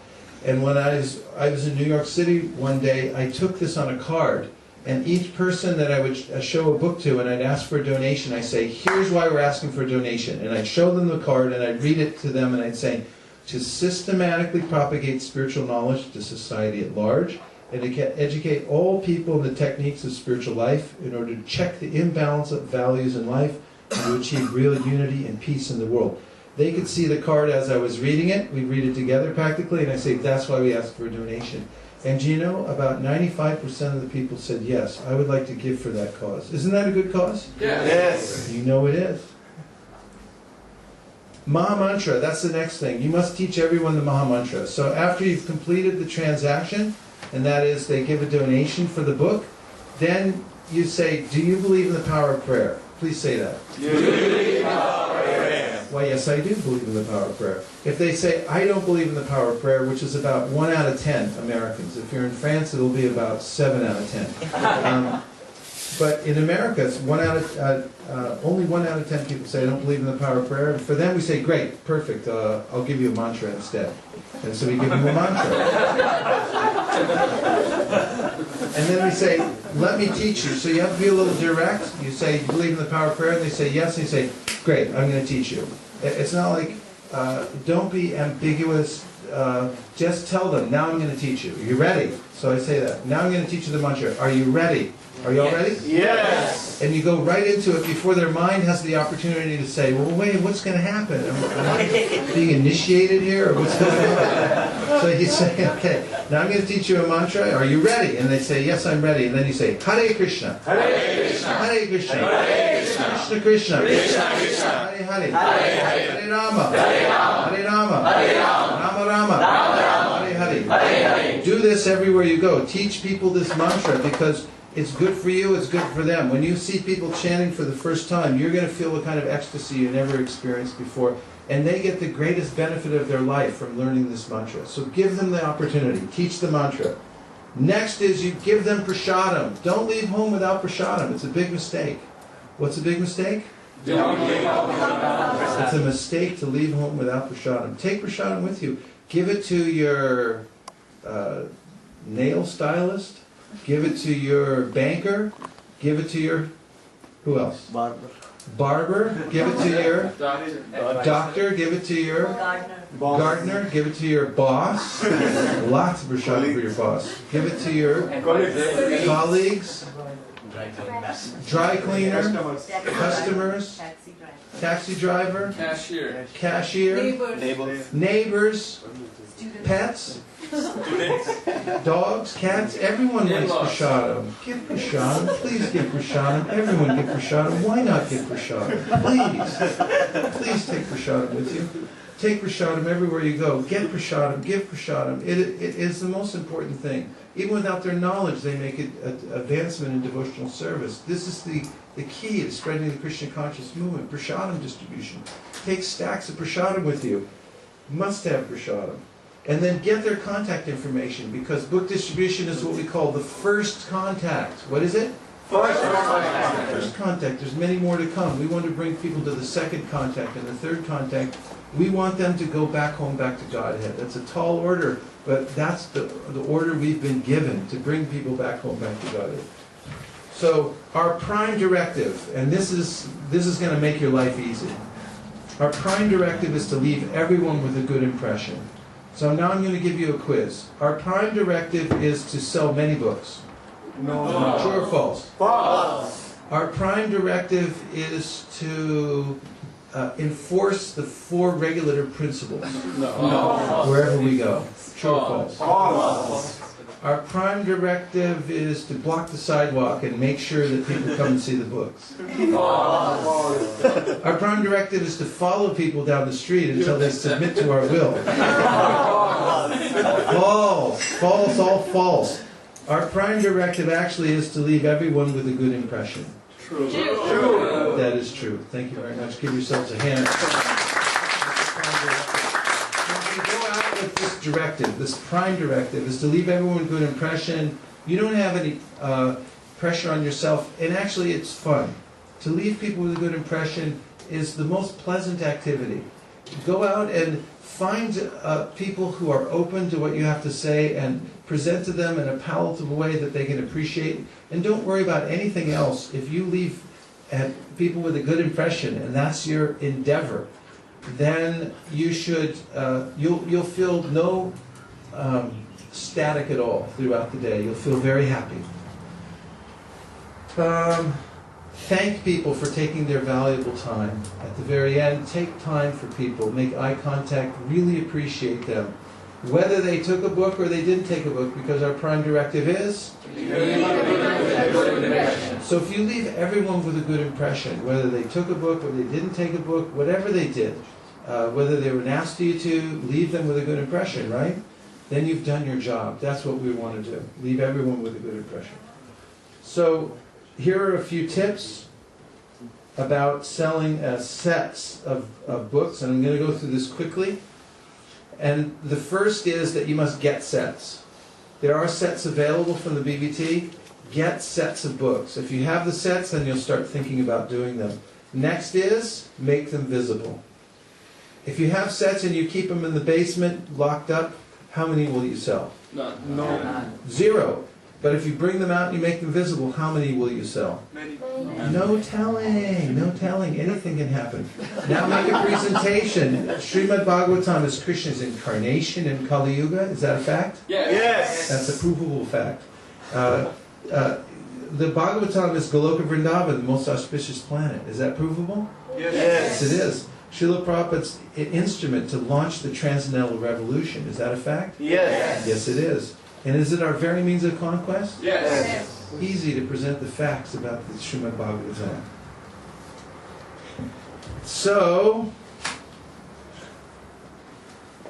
And when I was in New York City one day, I took this on a card. And each person that I would show a book to and I'd ask for a donation, I say, here's why we're asking for a donation. And I'd show them the card and I'd read it to them and I'd say, to systematically propagate spiritual knowledge to society at large, and to educate all people in the techniques of spiritual life in order to check the imbalance of values in life and to achieve real unity and peace in the world. They could see the card as I was reading it. We'd read it together practically, and I say, that's why we ask for a donation. And do you know, about 95% of the people said, yes, I would like to give for that cause. Isn't that a good cause? Yes. You know it is. Maha Mantra, that's the next thing. You must teach everyone the Maha Mantra. So after you've completed the transaction, and that is they give a donation for the book, then you say, do you believe in the power of prayer? Please say that. Do you believe in the power of prayer? Why, yes, I do believe in the power of prayer. If they say, I don't believe in the power of prayer, which is about 1 out of 10 Americans. If you're in France, it'll be about 7 out of 10. But in America, it's only 1 out of 10 people say, I don't believe in the power of prayer. And for them, we say, great, perfect, I'll give you a mantra instead. And so we give them a mantra. And then we say, let me teach you. So you have to be a little direct. You say, you believe in the power of prayer? And they say, yes. And you say, great, I'm going to teach you. It's not like, don't be ambiguous. Just tell them, now I'm going to teach you. Are you ready? So I say that. Now I'm going to teach you the mantra. Are you ready? Are you all ready? Yes. And you go right into it before their mind has the opportunity to say, well, wait, what's going to happen? Am I being initiated here? Or what's going on? So you say, okay, now I'm going to teach you a mantra. Are you ready? And they say, yes, I'm ready. And then you say, Hare Krishna. Hare Krishna. Hare Krishna. Hare Krishna. Krishna Krishna. Krishna Krishna. Hare Hare. Hare Hare. Hare Rama. Hare Rama. Hare Rama. Hare Rama. Rama Rama. Rama Rama. Hare Hare. Hare Hare. Do this everywhere you go. Teach people this mantra because it's good for you, it's good for them. When you see people chanting for the first time, you're going to feel a kind of ecstasy you never experienced before. And they get the greatest benefit of their life from learning this mantra. So give them the opportunity. Teach the mantra. Next is you give them prasadam. Don't leave home without prasadam. It's a big mistake. What's a big mistake? It's a mistake to leave home without prasadam. Take prasadam with you. Give it to your nail stylist. Give it to your banker. Give it to your, who else? Barber. Give it to your doctor. Give it to your gardener. Give it to your boss. Lots of prasadam for your boss. Give it to your colleagues. Dry cleaner. Customers. Taxi driver. Cashier. Neighbors. Pets. Dogs, cats, everyone likes prasadam. Give prasadam, please give prasadam. Everyone give prasadam. Why not give prasadam? Please take prasadam with you. Take prasadam everywhere you go. Get prasadam, give prasadam. It is the most important thing. Even without their knowledge, they make it an advancement in devotional service. This is the key to spreading the Krishna conscious movement. Prasadam distribution. Take stacks of prasadam with you. Must have prasadam. And then get their contact information, because book distribution is what we call the first contact. What is it? First contact. There's many more to come. We want to bring people to the second contact and the third contact. We want them to go back home, back to Godhead. That's a tall order, but that's the order we've been given, to bring people back home, back to Godhead. So our prime directive, and this is going to make your life easy. Our prime directive is to leave everyone with a good impression. So now I'm going to give you a quiz. Our prime directive is to sell many books. No. True or false? False. Our prime directive is to enforce the 4 regulative principles. No. Wherever we go. True or false? False. Our prime directive is to block the sidewalk and make sure that people come and see the books. False. Our prime directive is to follow people down the street until they submit to our will. False. False, all false. Our prime directive actually is to leave everyone with a good impression. True. That is true. Thank you very much. Give yourselves a hand. When you go out with this directive, this prime directive, is to leave everyone with a good impression. You don't have any pressure on yourself, and actually it's fun. To leave people with a good impression is the most pleasant activity. Go out and find people who are open to what you have to say and present to them in a palatable way that they can appreciate. And don't worry about anything else. If you leave people with a good impression, and that's your endeavor, then you should you'll feel no static at all throughout the day. You'll feel very happy. Thank people for taking their valuable time. At the very end, take time for people. Make eye contact. Really appreciate them. Whether they took a book or they didn't take a book, because our prime directive is? So if you leave everyone with a good impression, whether they took a book or they didn't take a book, whatever they did, whether they were nasty to you, leave them with a good impression, right? Then you've done your job. That's what we want to do. Leave everyone with a good impression. So here are a few tips about selling sets of books, and I'm going to go through this quickly. And the first is that you must get sets. There are sets available from the BBT. Get sets of books. If you have the sets, then you'll start thinking about doing them. Next is, make them visible. If you have sets and you keep them in the basement, locked up, how many will you sell? None. Zero. But if you bring them out and you make them visible, how many will you sell? Many. No telling. No telling. Anything can happen. Now make a presentation. Srimad-Bhagavatams is Krishna's incarnation in Kali Yuga. Is that a fact? Yes. That's a provable fact. The Bhagavatam is Goloka Vrindavan, the most auspicious planet. Is that provable? Yes. Yes, it is. Srila Prabhupada's instrument to launch the Transcendental Revolution. Is that a fact? Yes. Yes, it is. And is it our very means of conquest? Yes. Easy to present the facts about the Srimad-Bhagavatam. So,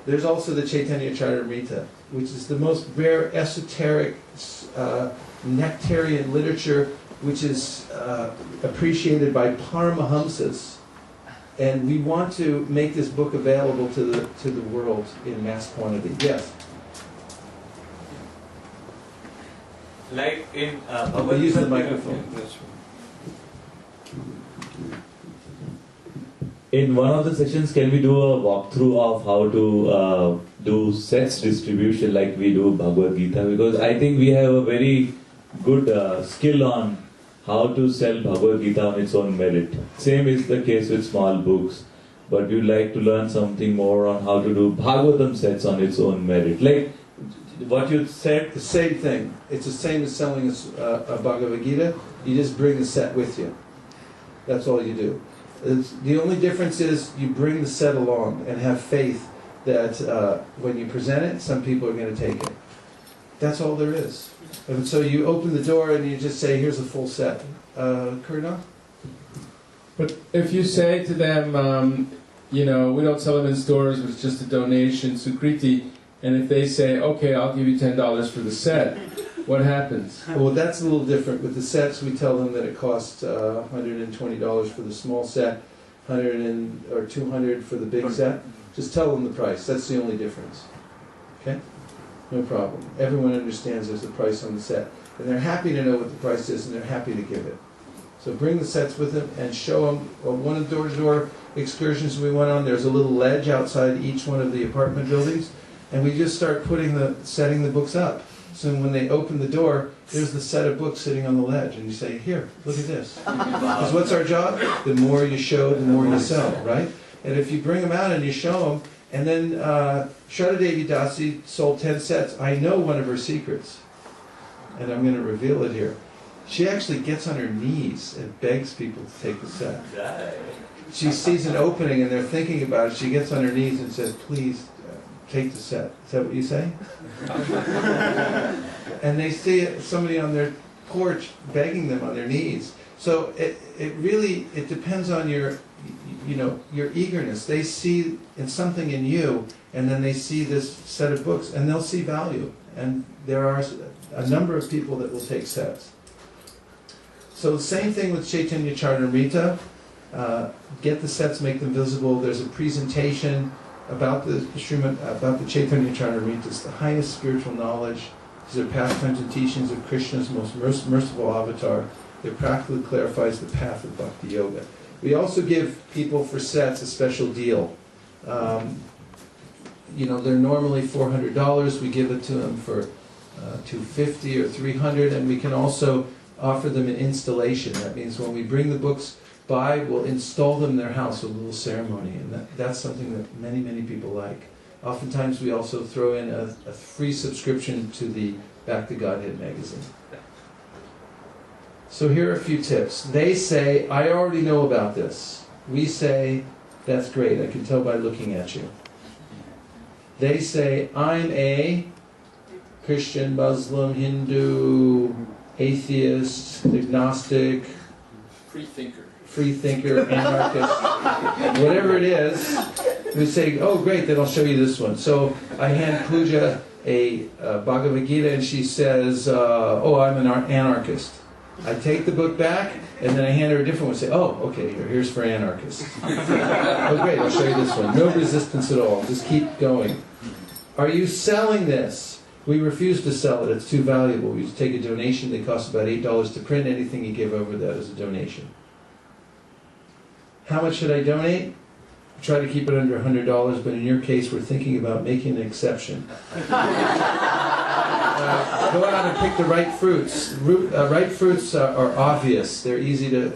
there's also the Caitanya Caritamritas, which is the most rare esoteric nectarian literature, which is appreciated by Paramahamsas. And we want to make this book available to the world in mass quantity. Yes? Like in I'll use the microphone. in one of the sessions, can we do a walkthrough of how to do sets distribution like we do Bhagavad-Gita? Because I think we have a very good skill on how to sell Bhagavad-Gita on its own merit. Same is the case with small books. But we like to learn something more on how to do Bhagavatam sets on its own merit. Like what you said. The same thing. It's the same as selling a Bhagavad-Gita. You just bring the set with you. That's all you do. The only difference is you bring the set along and have faith that when you present it, some people are going to take it. That's all there is. And so you open the door and you just say, here's a full set. Kurna? But if you say to them, we don't sell them in stores, it's just a donation, Sukriti, and if they say, okay, I'll give you $10 for the set, what happens? Well, that's a little different. With the sets, we tell them that it costs $120 for the small set, or $200 for the big set. Just tell them the price. That's the only difference. Okay? No problem. Everyone understands there's a price on the set. And they're happy to know what the price is, and they're happy to give it. So bring the sets with them and show them. One of the door-to-door excursions we went on, there's a little ledge outside each one of the apartment buildings, and we just start setting the books up. So when they open the door, there's the set of books sitting on the ledge, and you say, here, look at this. Because what's our job? The more you show, the more you sell, right? And if you bring them out and you show them, and then Srila Devi Dasi sold 10 sets. I know one of her secrets, and I'm going to reveal it here. She actually gets on her knees and begs people to take the set. She sees an opening and they're thinking about it. She gets on her knees and says, please take the set. Is that what you say? And they see somebody on their porch begging them on their knees. So it really depends on your eagerness. They see something in you, and then they see this set of books, and they'll see value. And there are a number of people that will take sets. So the same thing with Caitanya Caritamritas. Get the sets, make them visible. There's a presentation about the Caitanya Caritamritas, the highest spiritual knowledge. These are pastimes and teachings of Krishna's most merciful avatar. It practically clarifies the path of Bhakti Yoga. We also give people for sets a special deal. They're normally $400. We give it to them for $250 or $300, and we can also offer them an installation. That means when we bring the books by, we'll install them in their house with a little ceremony, and that's something that many, many people like. Oftentimes we also throw in a free subscription to the Back to Godhead magazine. So here are a few tips. They say, I already know about this. We say, that's great, I can tell by looking at you. They say, I'm a Christian, Muslim, Hindu, atheist, agnostic, free thinker, anarchist, whatever it is. We say, oh great, then I'll show you this one. So I hand Pooja a Bhagavad-Gita and she says, oh, I'm an anarchist. I take the book back and then I hand her a different one and say, oh, okay, here's for anarchists. Oh great, I'll show you this one. No resistance at all, just keep going. Are you selling this? We refuse to sell it, it's too valuable. We take a donation, they cost about $8 to print. Anything you give over that is a donation. How much should I donate? Try to keep it under $100, but in your case we're thinking about making an exception. Go out and pick the right fruits. Ripe fruits are obvious. They're easy to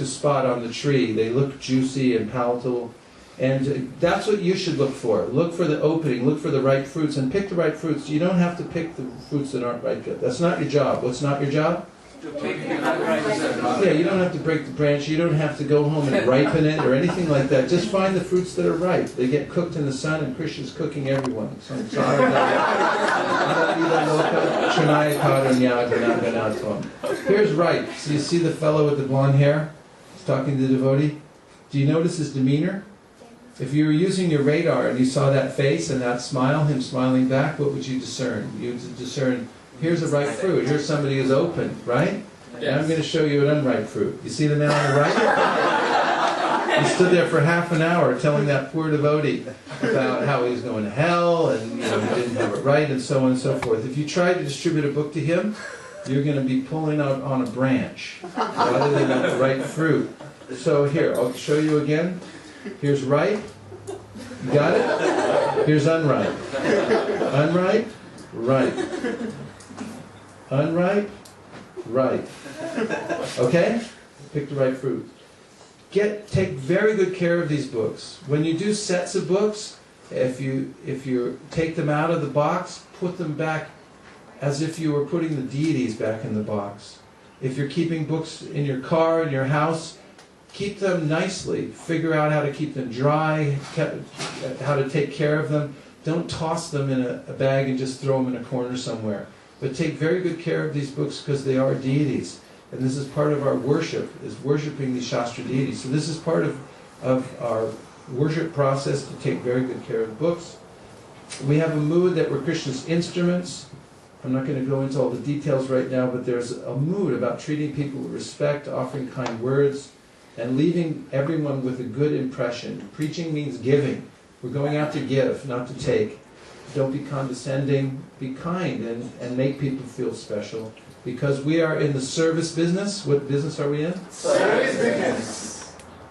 spot on the tree. They look juicy and palatable. And that's what you should look for. Look for the opening, look for the ripe fruits, and pick the right fruits. You don't have to pick the fruits that aren't ripe yet. That's not your job. What's not your job? Yeah, you don't have to break the branch. You don't have to go home and ripen it or anything like that. Just find the fruits that are ripe. They get cooked in the sun, and Krishna's cooking everyone. So here's ripe. So you see the fellow with the blonde hair? He's talking to the devotee. Do you notice his demeanor? If you were using your radar and you saw that face and that smile, him smiling back, what would you discern? You would discern, here's a ripe fruit, here's somebody who's open, right? Yes. And I'm going to show you an unripe fruit. You see the man on the right? He stood there for half an hour telling that poor devotee about how he was going to hell and he didn't have it right and so on and so forth. If you try to distribute a book to him, you're going to be pulling out on a branch rather than on the right fruit. So here, I'll show you again. Here's right. You got it? Here's unripe. Unripe, right. Unripe, right. Okay? Pick the right fruit. Take very good care of these books. When you do sets of books, if you take them out of the box, put them back as if you were putting the deities back in the box. If you're keeping books in your car, in your house, keep them nicely. Figure out how to keep them dry, how to take care of them. Don't toss them in a bag and just throw them in a corner somewhere. But take very good care of these books because they are deities. And this is part of our worship, is worshiping these Shastra deities. So this is part of our worship process, to take very good care of books. We have a mood that we're Krishna's instruments. I'm not going to go into all the details right now, but there's a mood about treating people with respect, offering kind words, and leaving everyone with a good impression. Preaching means giving. We're going out to give, not to take. Don't be condescending. Be kind and make people feel special. Because we are in the service business. What business are we in? Service business.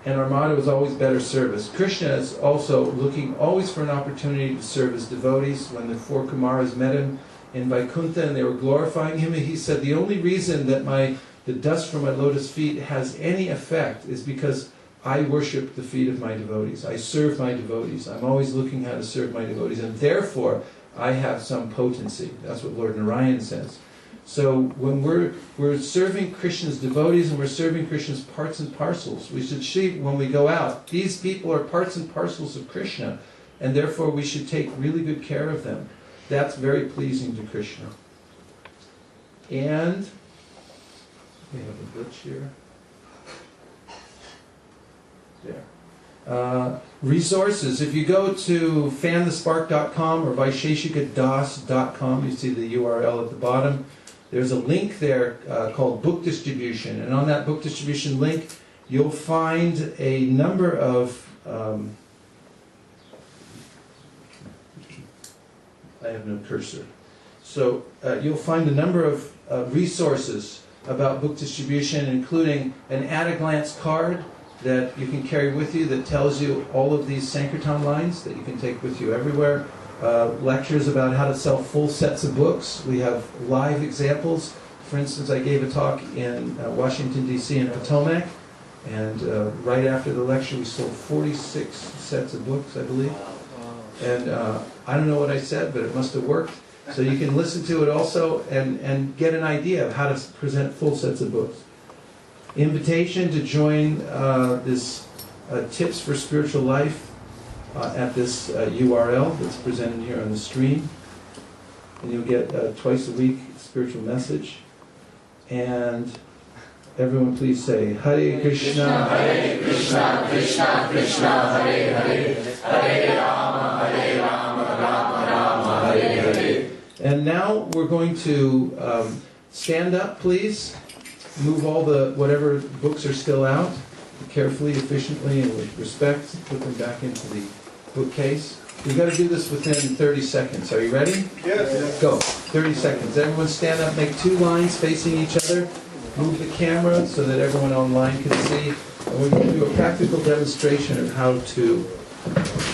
And our motto is always better service. Krishna is also looking always for an opportunity to serve his devotees. When the 4 Kumaras met him in Vaikuntha and they were glorifying him, he said, the only reason that the dust from my lotus feet has any effect is because I worship the feet of my devotees. I serve my devotees. I'm always looking how to serve my devotees. And therefore, I have some potency. That's what Lord Narayan says. So when we're serving Krishna's devotees and we're serving Krishna's parts and parcels, we should see when we go out, these people are parts and parcels of Krishna, and therefore we should take really good care of them. That's very pleasing to Krishna. And we have a glitch here. There. Resources. If you go to fanthespark.com or vaisheshikadas.com, you see the URL at the bottom. There's a link there called book distribution, and on that book distribution link you'll find a number of I have no cursor. So you'll find a number of resources about book distribution, including an at-a-glance card that you can carry with you that tells you all of these Sankirtan lines that you can take with you everywhere. Lectures about how to sell full sets of books. We have live examples. For instance, I gave a talk in Washington, D.C. in Potomac, and right after the lecture we sold 46 sets of books, I believe. And I don't know what I said, but it must have worked. So you can listen to it also and get an idea of how to present full sets of books. Invitation to join this Tips for Spiritual Life at this URL that's presented here on the screen. And you'll get twice a week spiritual message. And everyone please say, Hare Krishna, Hare Krishna, Krishna Krishna, Hare Hare, Hare Rama, Hare Rama, Rama Rama, Hare Hare. And now we're going to stand up, please. Move all the whatever books are still out carefully, efficiently, and with respect. Put them back into the bookcase. You've got to do this within 30 seconds. Are you ready? Yes. Go. 30 seconds. Everyone stand up, make 2 lines facing each other. Move the camera so that everyone online can see. And we're going to do a practical demonstration of how to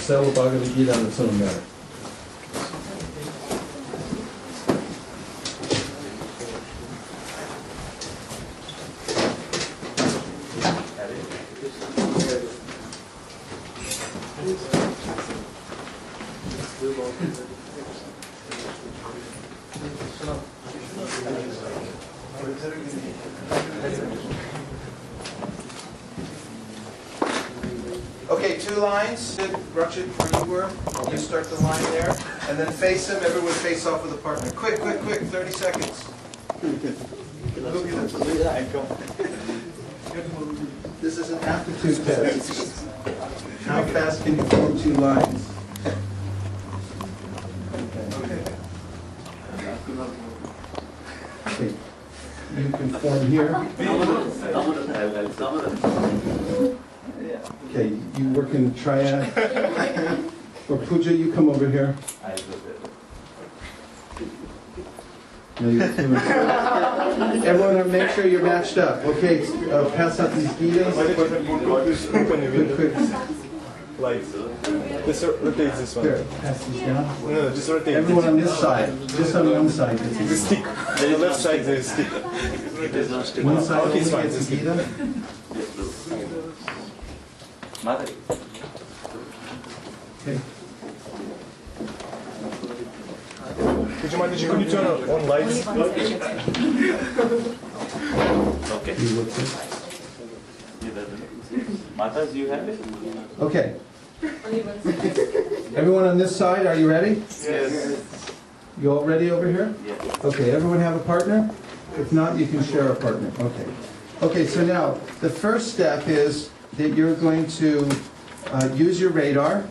sell the Bhagavad-Gita on its own merit. Okay, 2 lines. Rakshit, where you were, you start the line there, and then face him. Everyone face off with a partner. Quick, quick, quick, 30 seconds. This is an aptitude test. How fast can you form 2 lines? Okay. You can form here. Okay, you work in the triad. Or Puja, you come over here. No, everyone, make sure you're matched up. Okay, pass out these Gitas. Quick. Like, just rotate this one. Here, pass these down. No, just rotate. Everyone on this side, just on one side gets a The stick. The left side there is stick. One side Okay, only it's fine. gets a Gita. Okay. Could you turn on lights? Okay. You look good. Matas, you have it? Okay. Everyone on this side, are you ready? Yes. You all ready over here? Yes. Okay, everyone have a partner? If not, you can share a partner. Okay. Okay, so now, the first step is that you're going to use your radar,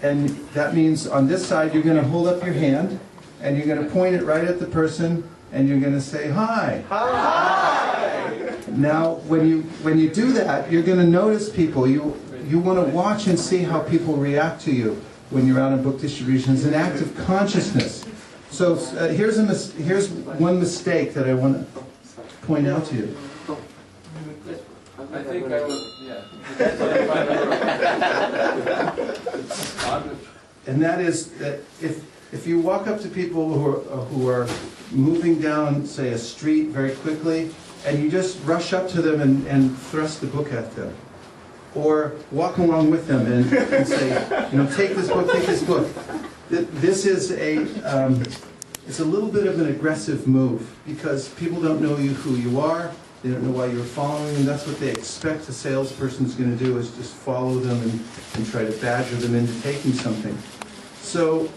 and that means on this side, you're going to hold up your hand, and you're going to point it right at the person, and you're going to say, hi. Hi! Now, when you do that, you're going to notice people. You want to watch and see how people react to you when you're out on book distribution. It's an act of consciousness. So here's one mistake that I want to point out to you. I think I will, yeah. And that is that if you walk up to people who are moving down, say, a street very quickly, and you just rush up to them and thrust the book at them, or walk along with them and say, take this book, take this book. This is it's a little bit of an aggressive move because people don't know who you are. They don't know why you're following, and that's what they expect a salesperson's going to do, is just follow them and try to badger them into taking something. So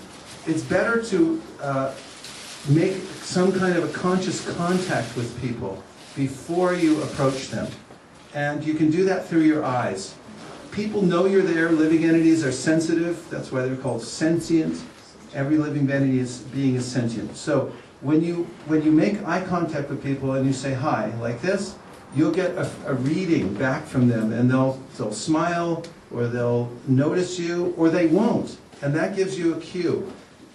it's better to make some kind of a conscious contact with people before you approach them. And you can do that through your eyes. People know you're there. Living entities are sensitive. That's why they're called sentient. Every living entity is sentient. So when you make eye contact with people and you say hi, like this, you'll get a reading back from them, and they'll smile, or they'll notice you, or they won't. And that gives you a cue.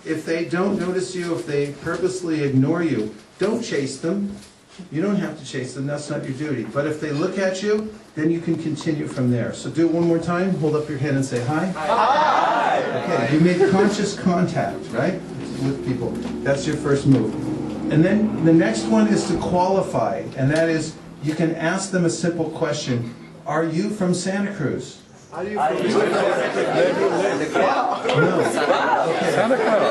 If they don't notice you, if they purposely ignore you, don't chase them. You don't have to chase them, that's not your duty. But if they look at you, then you can continue from there. So do it one more time, hold up your hand and say hi. Hi! Okay, you made conscious contact, right? With people. That's your first move. And then the next one is to qualify, and that is, you can ask them a simple question. Are you from Santa Cruz? Are you from No. Okay. Santa Clara.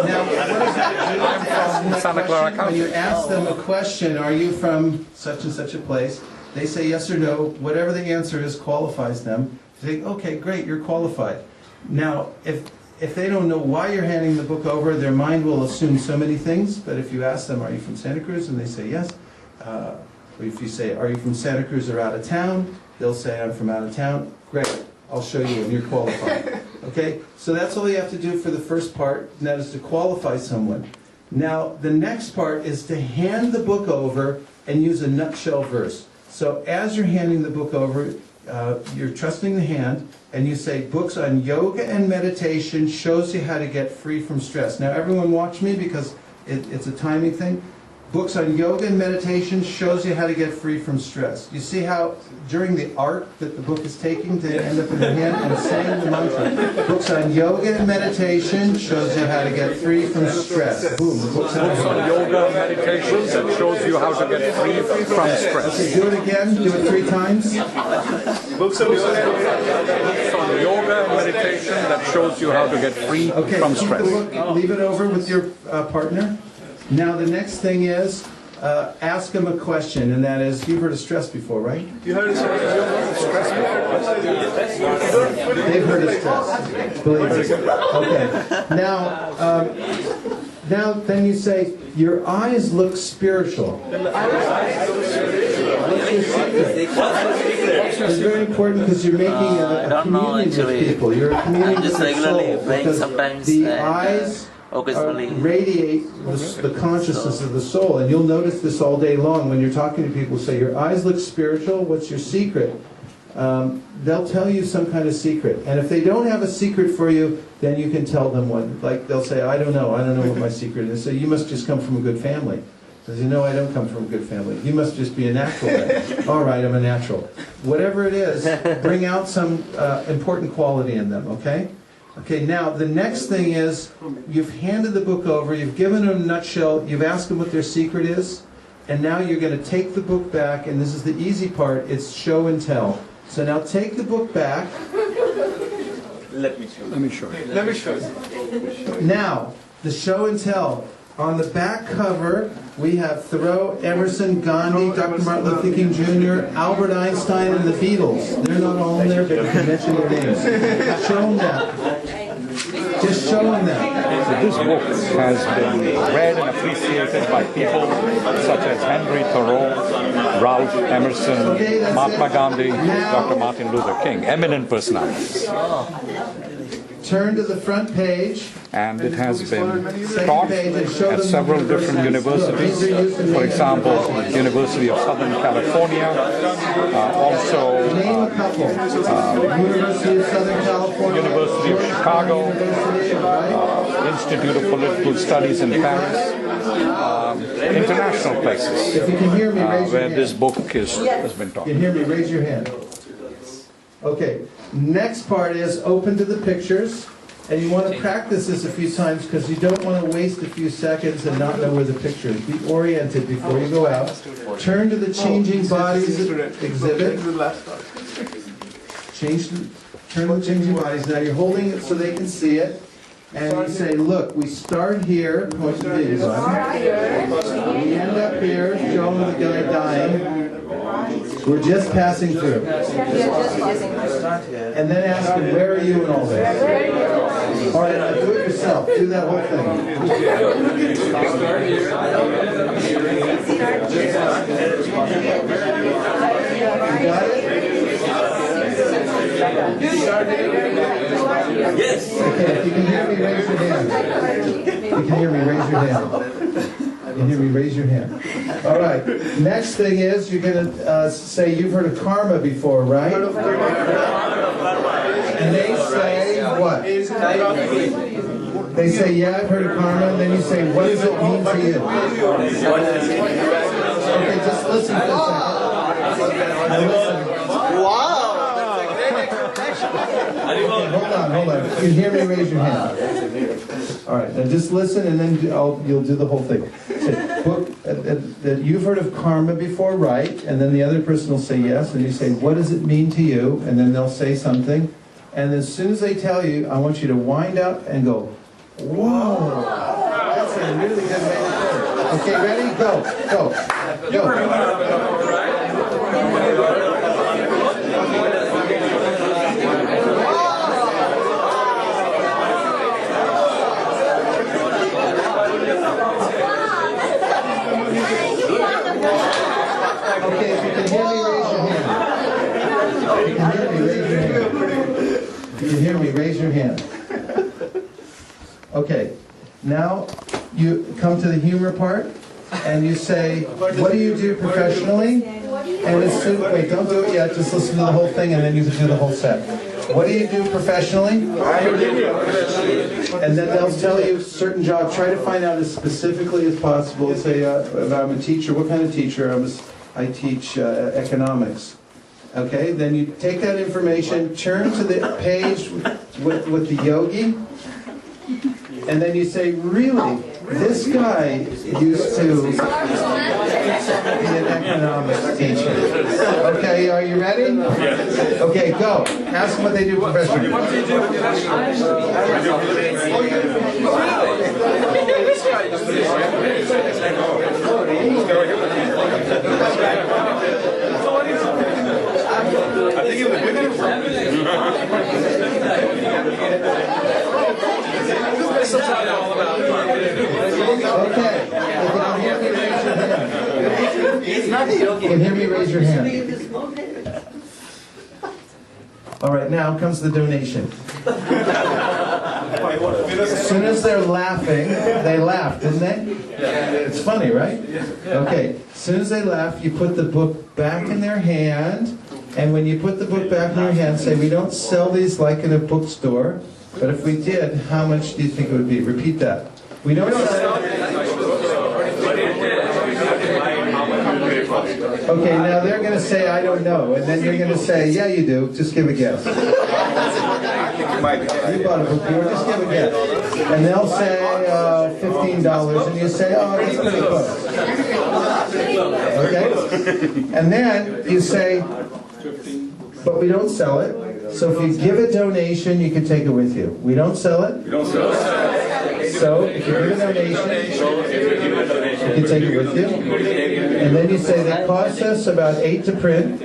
Now, what does that do? Santa Clara When you ask them a question, are you from such and such a place? They say yes or no. Whatever the answer is qualifies them. They say, okay, great, you're qualified. Now, if they don't know why you're handing the book over, their mind will assume so many things. But if you ask them, are you from Santa Cruz? And they say yes. Or if you say, are you from Santa Cruz or out of town? They'll say, I'm from out of town. Great, I'll show you and you're qualified. Okay? So that's all you have to do for the first part, and that is to qualify someone. Now, the next part is to hand the book over and use a nutshell verse. So as you're handing the book over, you're trusting the hand, and you say, books on yoga and meditation shows you how to get free from stress. Now, everyone watch me because it's a timing thing. Books on yoga and meditation shows you how to get free from stress. You see how during the arc that the book is taking to end up in the hand and saying the mantra. Books on yoga and meditation shows you how to get free from stress. Boom. Books on Yoga and meditation that shows you how to get free from stress. Okay, do it again. Do it 3 times. books on yoga? Yoga and meditation that shows you how to get free Okay, from keep stress. the book, leave it over with your partner. Now the next thing is, ask them a question, and that is, you've heard of stress before, right? You heard stress before? They've heard of stress, believe me. Okay, now then you say, your eyes look spiritual. What's your secret? It's very important because you're making a communion with people. You're communing with the soul, because the eyes radiate the consciousness of the soul. And you'll notice this all day long when you're talking to people. Say, your eyes look spiritual, what's your secret? They'll tell you some kind of secret. And if they don't have a secret for you, then you can tell them one. Like they'll say, I don't know what my secret is. So you must just come from a good family. Says, you know, I don't come from a good family. You must just be a natural then. All right, I'm a natural. Whatever it is, bring out some important quality in them, okay? Okay, now the next thing is, you've handed the book over, you've given them a nutshell, you've asked them what their secret is, and now you're going to take the book back, and this is the easy part, it's show and tell. So now take the book back. Let me show you. Let me show you. Now, the show and tell. On the back cover, we have Thoreau, Emerson, Gandhi, Dr. Martin Luther King Jr., Albert Einstein, and the Beatles. They're not all in there, but you can mention their names. Show them that. Just show them that. So this book has been read and appreciated by people such as Henry Thoreau, Ralph Emerson, Mahatma Gandhi, Dr. Martin Luther King, eminent personalities. Turn to the front page. And it has been taught at several different universities. For example, University of Southern California, also Name a couple. University of Southern California. University of Chicago, Institute of Political Studies in Paris, international places If you can hear me, raise your where hand. this book has been taught. You can hear me, raise your hand. Okay, next part is open to the pictures. And you want to practice this a few times because you don't want to waste a few seconds and not know where the picture is. Be oriented before you go out. Turn to the changing bodies exhibit. Turn to the changing bodies. Now you're holding it so they can see it. And you say, look, we start here, point to these. We end up here, showing the guy dying. We're just passing through. And then ask him, where are you in all this? All right, now do it yourself. Do that whole thing. You got it? Yes. Okay, if you can hear me, raise your hand. If you can hear me, raise your hand. You can hear me, raise your hand. All right, next thing is you're going to say you've heard of karma before, right? And they say what? They say, yeah, I've heard of karma, and then you say, what does it mean to you? Okay, just listen for a second. Wow. Okay, hold on. If you can hear me, raise your hand. All right, now just listen, and then you'll do the whole thing. Say, that you've heard of karma before, right? And then the other person will say yes, and you say, what does it mean to you? And then they'll say something. And as soon as they tell you, I want you to wind up and go, whoa, that's a really good way to put it. Okay, ready? Go. Okay, if you can hear me, raise your hand. If you can hear me, raise your hand. Okay, now you come to the humor part, and you say, what do you do professionally? And as soon, wait, don't do it yet, just listen to the whole thing, and then you can do the whole set. What do you do professionally? And then they'll tell you certain jobs. Try to find out as specifically as possible. Say, if I'm a teacher, what kind of teacher? I teach economics. Okay, then you take that information, turn to the page with the yogi, and then you say, really, this guy used to be an economics teacher. Okay, are you ready? Okay, go. Ask them what they do professionally. What do you do I think he was a good Okay. Can hear me, raise your hand. All right, now comes the donation. As soon as they're laughing, they laugh, didn't they? It's funny, right? Okay, as soon as they laugh, you put the book back in their hand, and when you put the book back in your hand, say, we don't sell these like in a bookstore, but if we did, how much do you think it would be? Repeat that. We don't sell Okay, now they're going to say, I don't know. And then you're going to say, yeah, you do. Just give a guess. You bought a book here. Just give a guess. And they'll say $15. And you say, oh, that's pretty close. Okay? And then you say, but we don't sell it. So if you give a donation, you can take it with you. We don't sell it. So if you give a donation, you can take it with you. And then you say that costs us about $8 to print.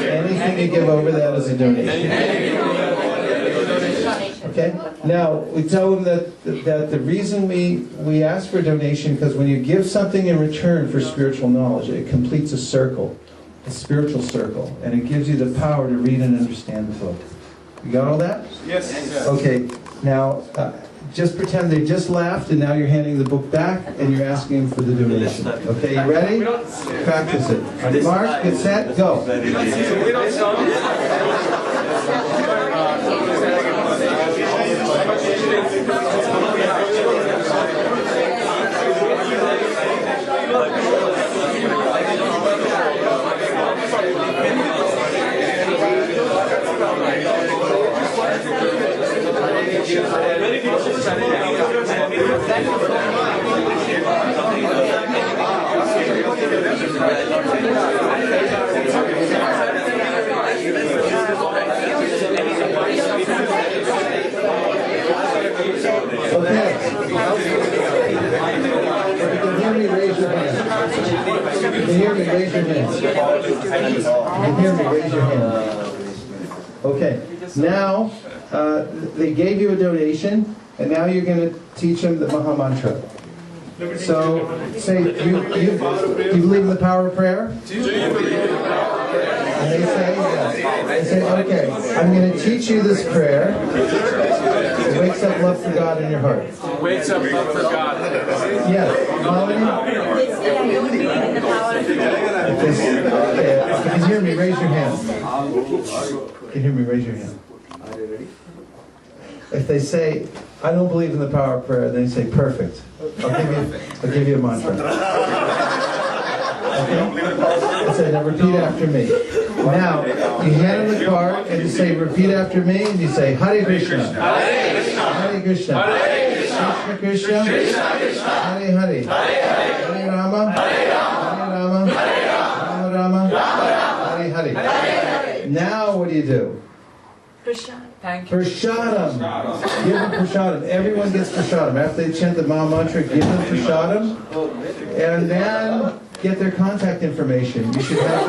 Anything you give over that is a donation. Okay? Now, we tell them that the reason we ask for a donation, because when you give something in return for spiritual knowledge, it completes a circle. A spiritual circle, and it gives you the power to read and understand the book. You got all that? Yes. Okay, now just pretend they just laughed and now you're handing the book back and you're asking them for the donation. Okay, you ready? Practice it. On your mark, get set, go. Okay, now they gave you a donation, and now you're going to teach them the Maha Mantra. So, say, you believe in the power of prayer? And they say, yes. They say, okay, I'm going to teach you this prayer. It wakes up love for God in your heart. Wakes up love for God. Yes. Okay, if you can hear me, raise your hand. Can you hear me, raise your hand. If they say, I don't believe in the power of prayer, then you say, perfect. I'll give you a mantra. Okay? I say, now repeat after me. Now, you hand them the card and you say, repeat after me, and you say, Hare Krishna. Hare Krishna. Krishna Krishna. Hare Hare. Hare Rama. Rama Rama. Hare Hare. Now what do? Thank you. Prasadam. Give them prasadam. Everyone gets prasadam. After they chant the Maha Mantra, give them prasadam. And then get their contact information. You should have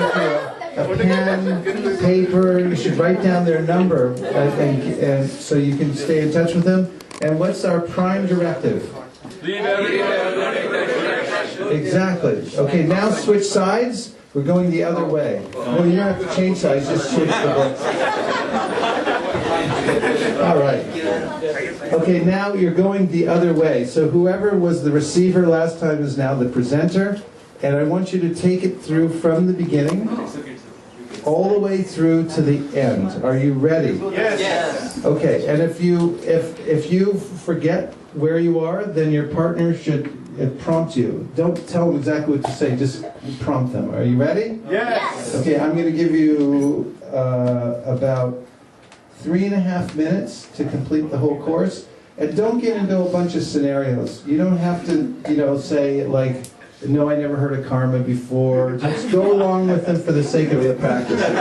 with you a pen, paper. You should write down their number, and so you can stay in touch with them. And what's our prime directive? Exactly. Okay, now switch sides. We're going the other way. Well, you don't have to change sides, just switch the books. All right. Okay, now you're going the other way. So whoever was the receiver last time is now the presenter. And I want you to take it through from the beginning all the way through to the end. Are you ready? Yes. Okay, and if you forget where you are, then your partner should prompt you. Don't tell them exactly what to say, just prompt them. Are you ready? Yes. Okay, I'm going to give you about 3.5 minutes to complete the whole course. And don't get into a bunch of scenarios. You don't have to, say like, no, I never heard of karma before. Just go along with them for the sake of the practice. Okay?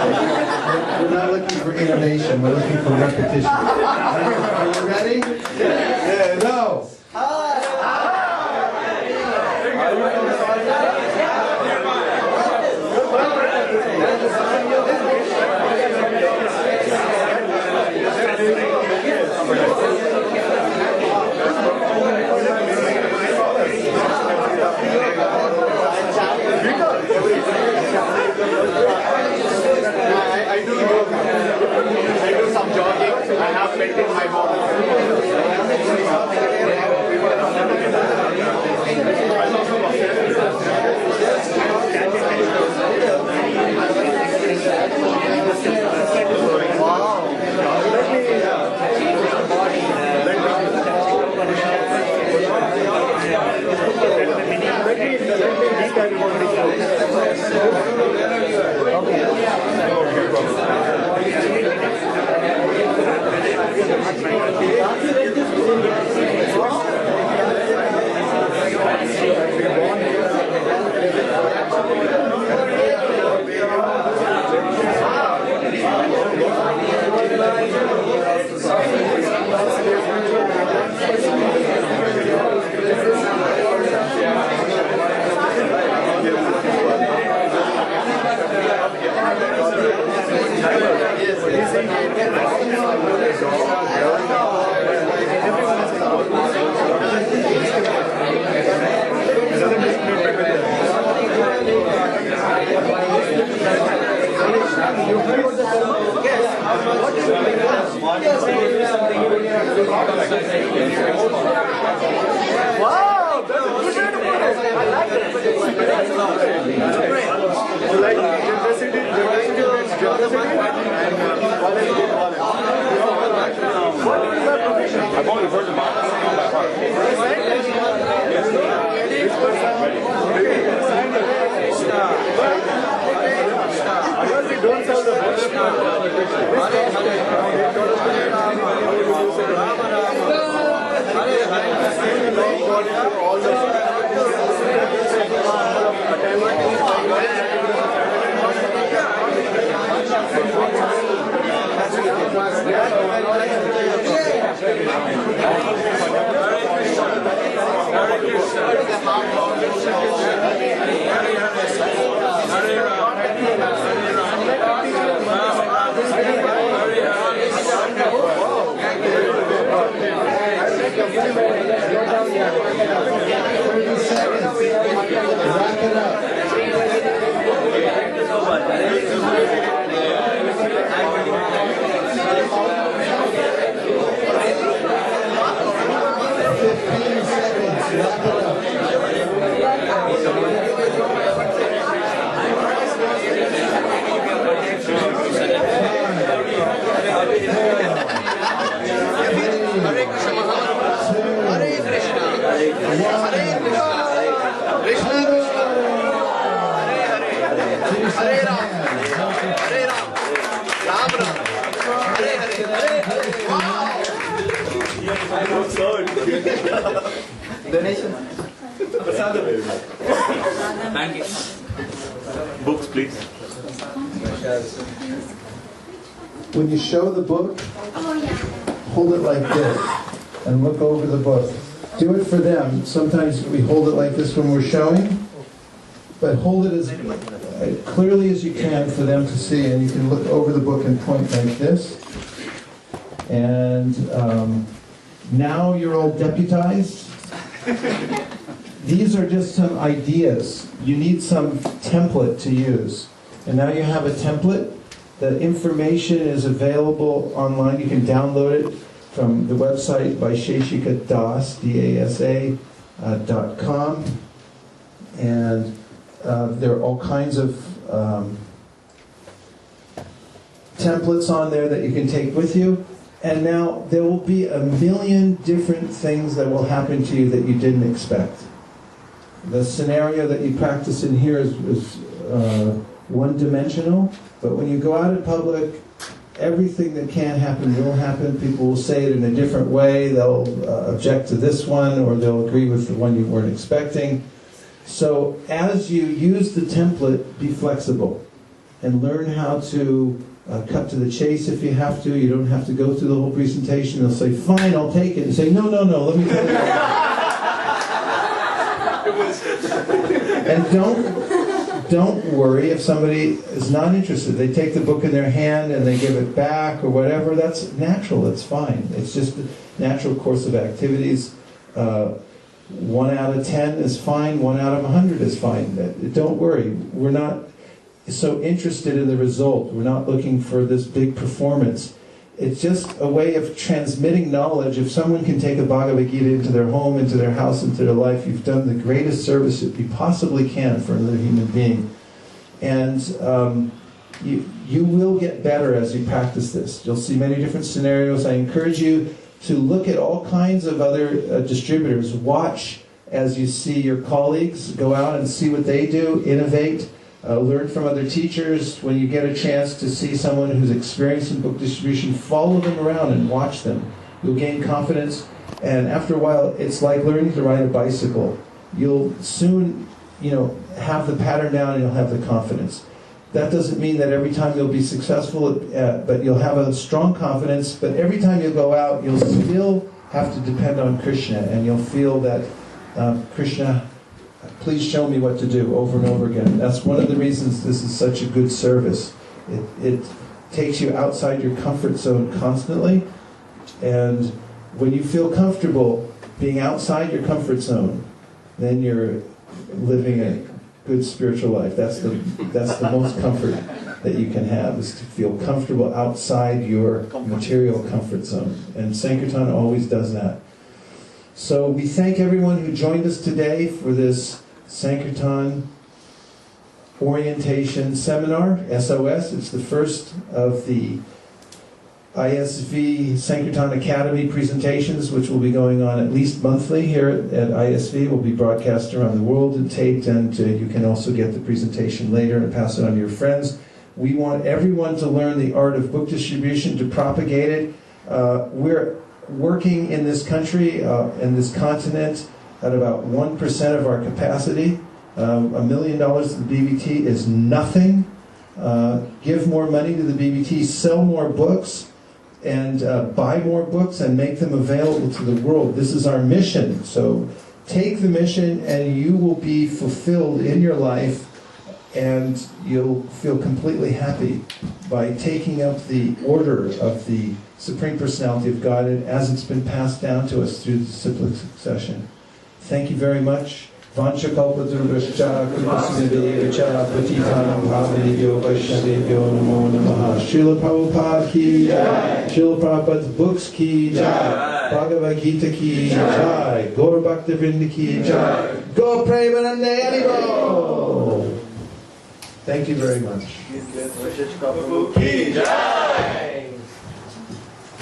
We're not looking for innovation. We're looking for repetition. Are you ready? Yes. Go. I do some jogging. I have maintained my body. Wow, that's a good way to put it. I like it. Like generosity, what is your profession? I've only heard about it. Because we don't serve the Donation. Thank you. Books, please. When you show the book, hold it like this and look over the book. Do it for them. Sometimes we hold it like this when we're showing, but hold it as clearly as you can for them to see, and you can look over the book and point like this. And now you're all deputized. These are just some ideas. You need some template to use. And now you have a template. The information is available online. You can download it from the website by Sheshika Das, DASA.com. And there are all kinds of templates on there that you can take with you. And now there will be a million different things that will happen to you that you didn't expect. The scenario that you practice in here is one-dimensional, but when you go out in public, everything that can happen will happen. People will say it in a different way. They'll object to this one, or they'll agree with the one you weren't expecting. So as you use the template, be flexible and learn how to cut to the chase if you have to. You don't have to go through the whole presentation. They'll say, fine, I'll take it. And say, no, let me tell you. And don't worry if somebody is not interested. They take the book in their hand and they give it back or whatever. That's natural. It's fine. It's just the natural course of activities. 1 out of 10 is fine. 1 out of 100 is fine. Don't worry. We're not so interested in the result. We're not looking for this big performance. It's just a way of transmitting knowledge. If someone can take a Bhagavad-Gita into their home, into their house, into their life, you've done the greatest service that you possibly can for another human being. And you will get better as you practice this. You'll see many different scenarios. I encourage you to look at all kinds of other distributors. Watch as you see your colleagues. Go out and see what they do. Innovate. Learn from other teachers. When you get a chance to see someone who's experienced in book distribution, follow them around and watch them. You'll gain confidence, and after a while, it's like learning to ride a bicycle. You'll soon, have the pattern down and you'll have the confidence. That doesn't mean that every time you'll be successful, but you'll have a strong confidence, but every time you go out, you'll still have to depend on Krishna, and you'll feel that Krishna, please show me what to do over and over again. That's one of the reasons this is such a good service. takes you outside your comfort zone constantly. And when you feel comfortable being outside your comfort zone, then you're living a good spiritual life. That's the most comfort that you can have, is to feel comfortable outside your material comfort zone. And Sankirtana always does that. So we thank everyone who joined us today for this Sankirtan orientation seminar, SOS. It's the first of the ISV Sankirtana Academy presentations, which will be going on at least monthly here at ISV. Will be broadcast around the world and taped, and you can also get the presentation later and pass it on to your friends. We want everyone to learn the art of book distribution, to propagate it. We're working in this country, in this continent, at about 1% of our capacity. $1 million to the BBT is nothing. Give more money to the BBT, sell more books, and buy more books and make them available to the world. This is our mission. So take the mission and you will be fulfilled in your life, and you'll feel completely happy by taking up the order of the Supreme Personality of Godhead as it's been passed down to us through the disciplic succession. Thank you very much. Vanchakalpatarubhascha Kripasnivevcha Patitanam Bhavanebhyo Vaishnavebhyo Namo Namaha. Srila Prabhupada ki jai. Srila Prabhupada's books ki jai. Bhagavad-Gita ki jai. Gaur Bhaktivinoda ki jai. Go Premanande Haribo. Thank you very much. Ki jai.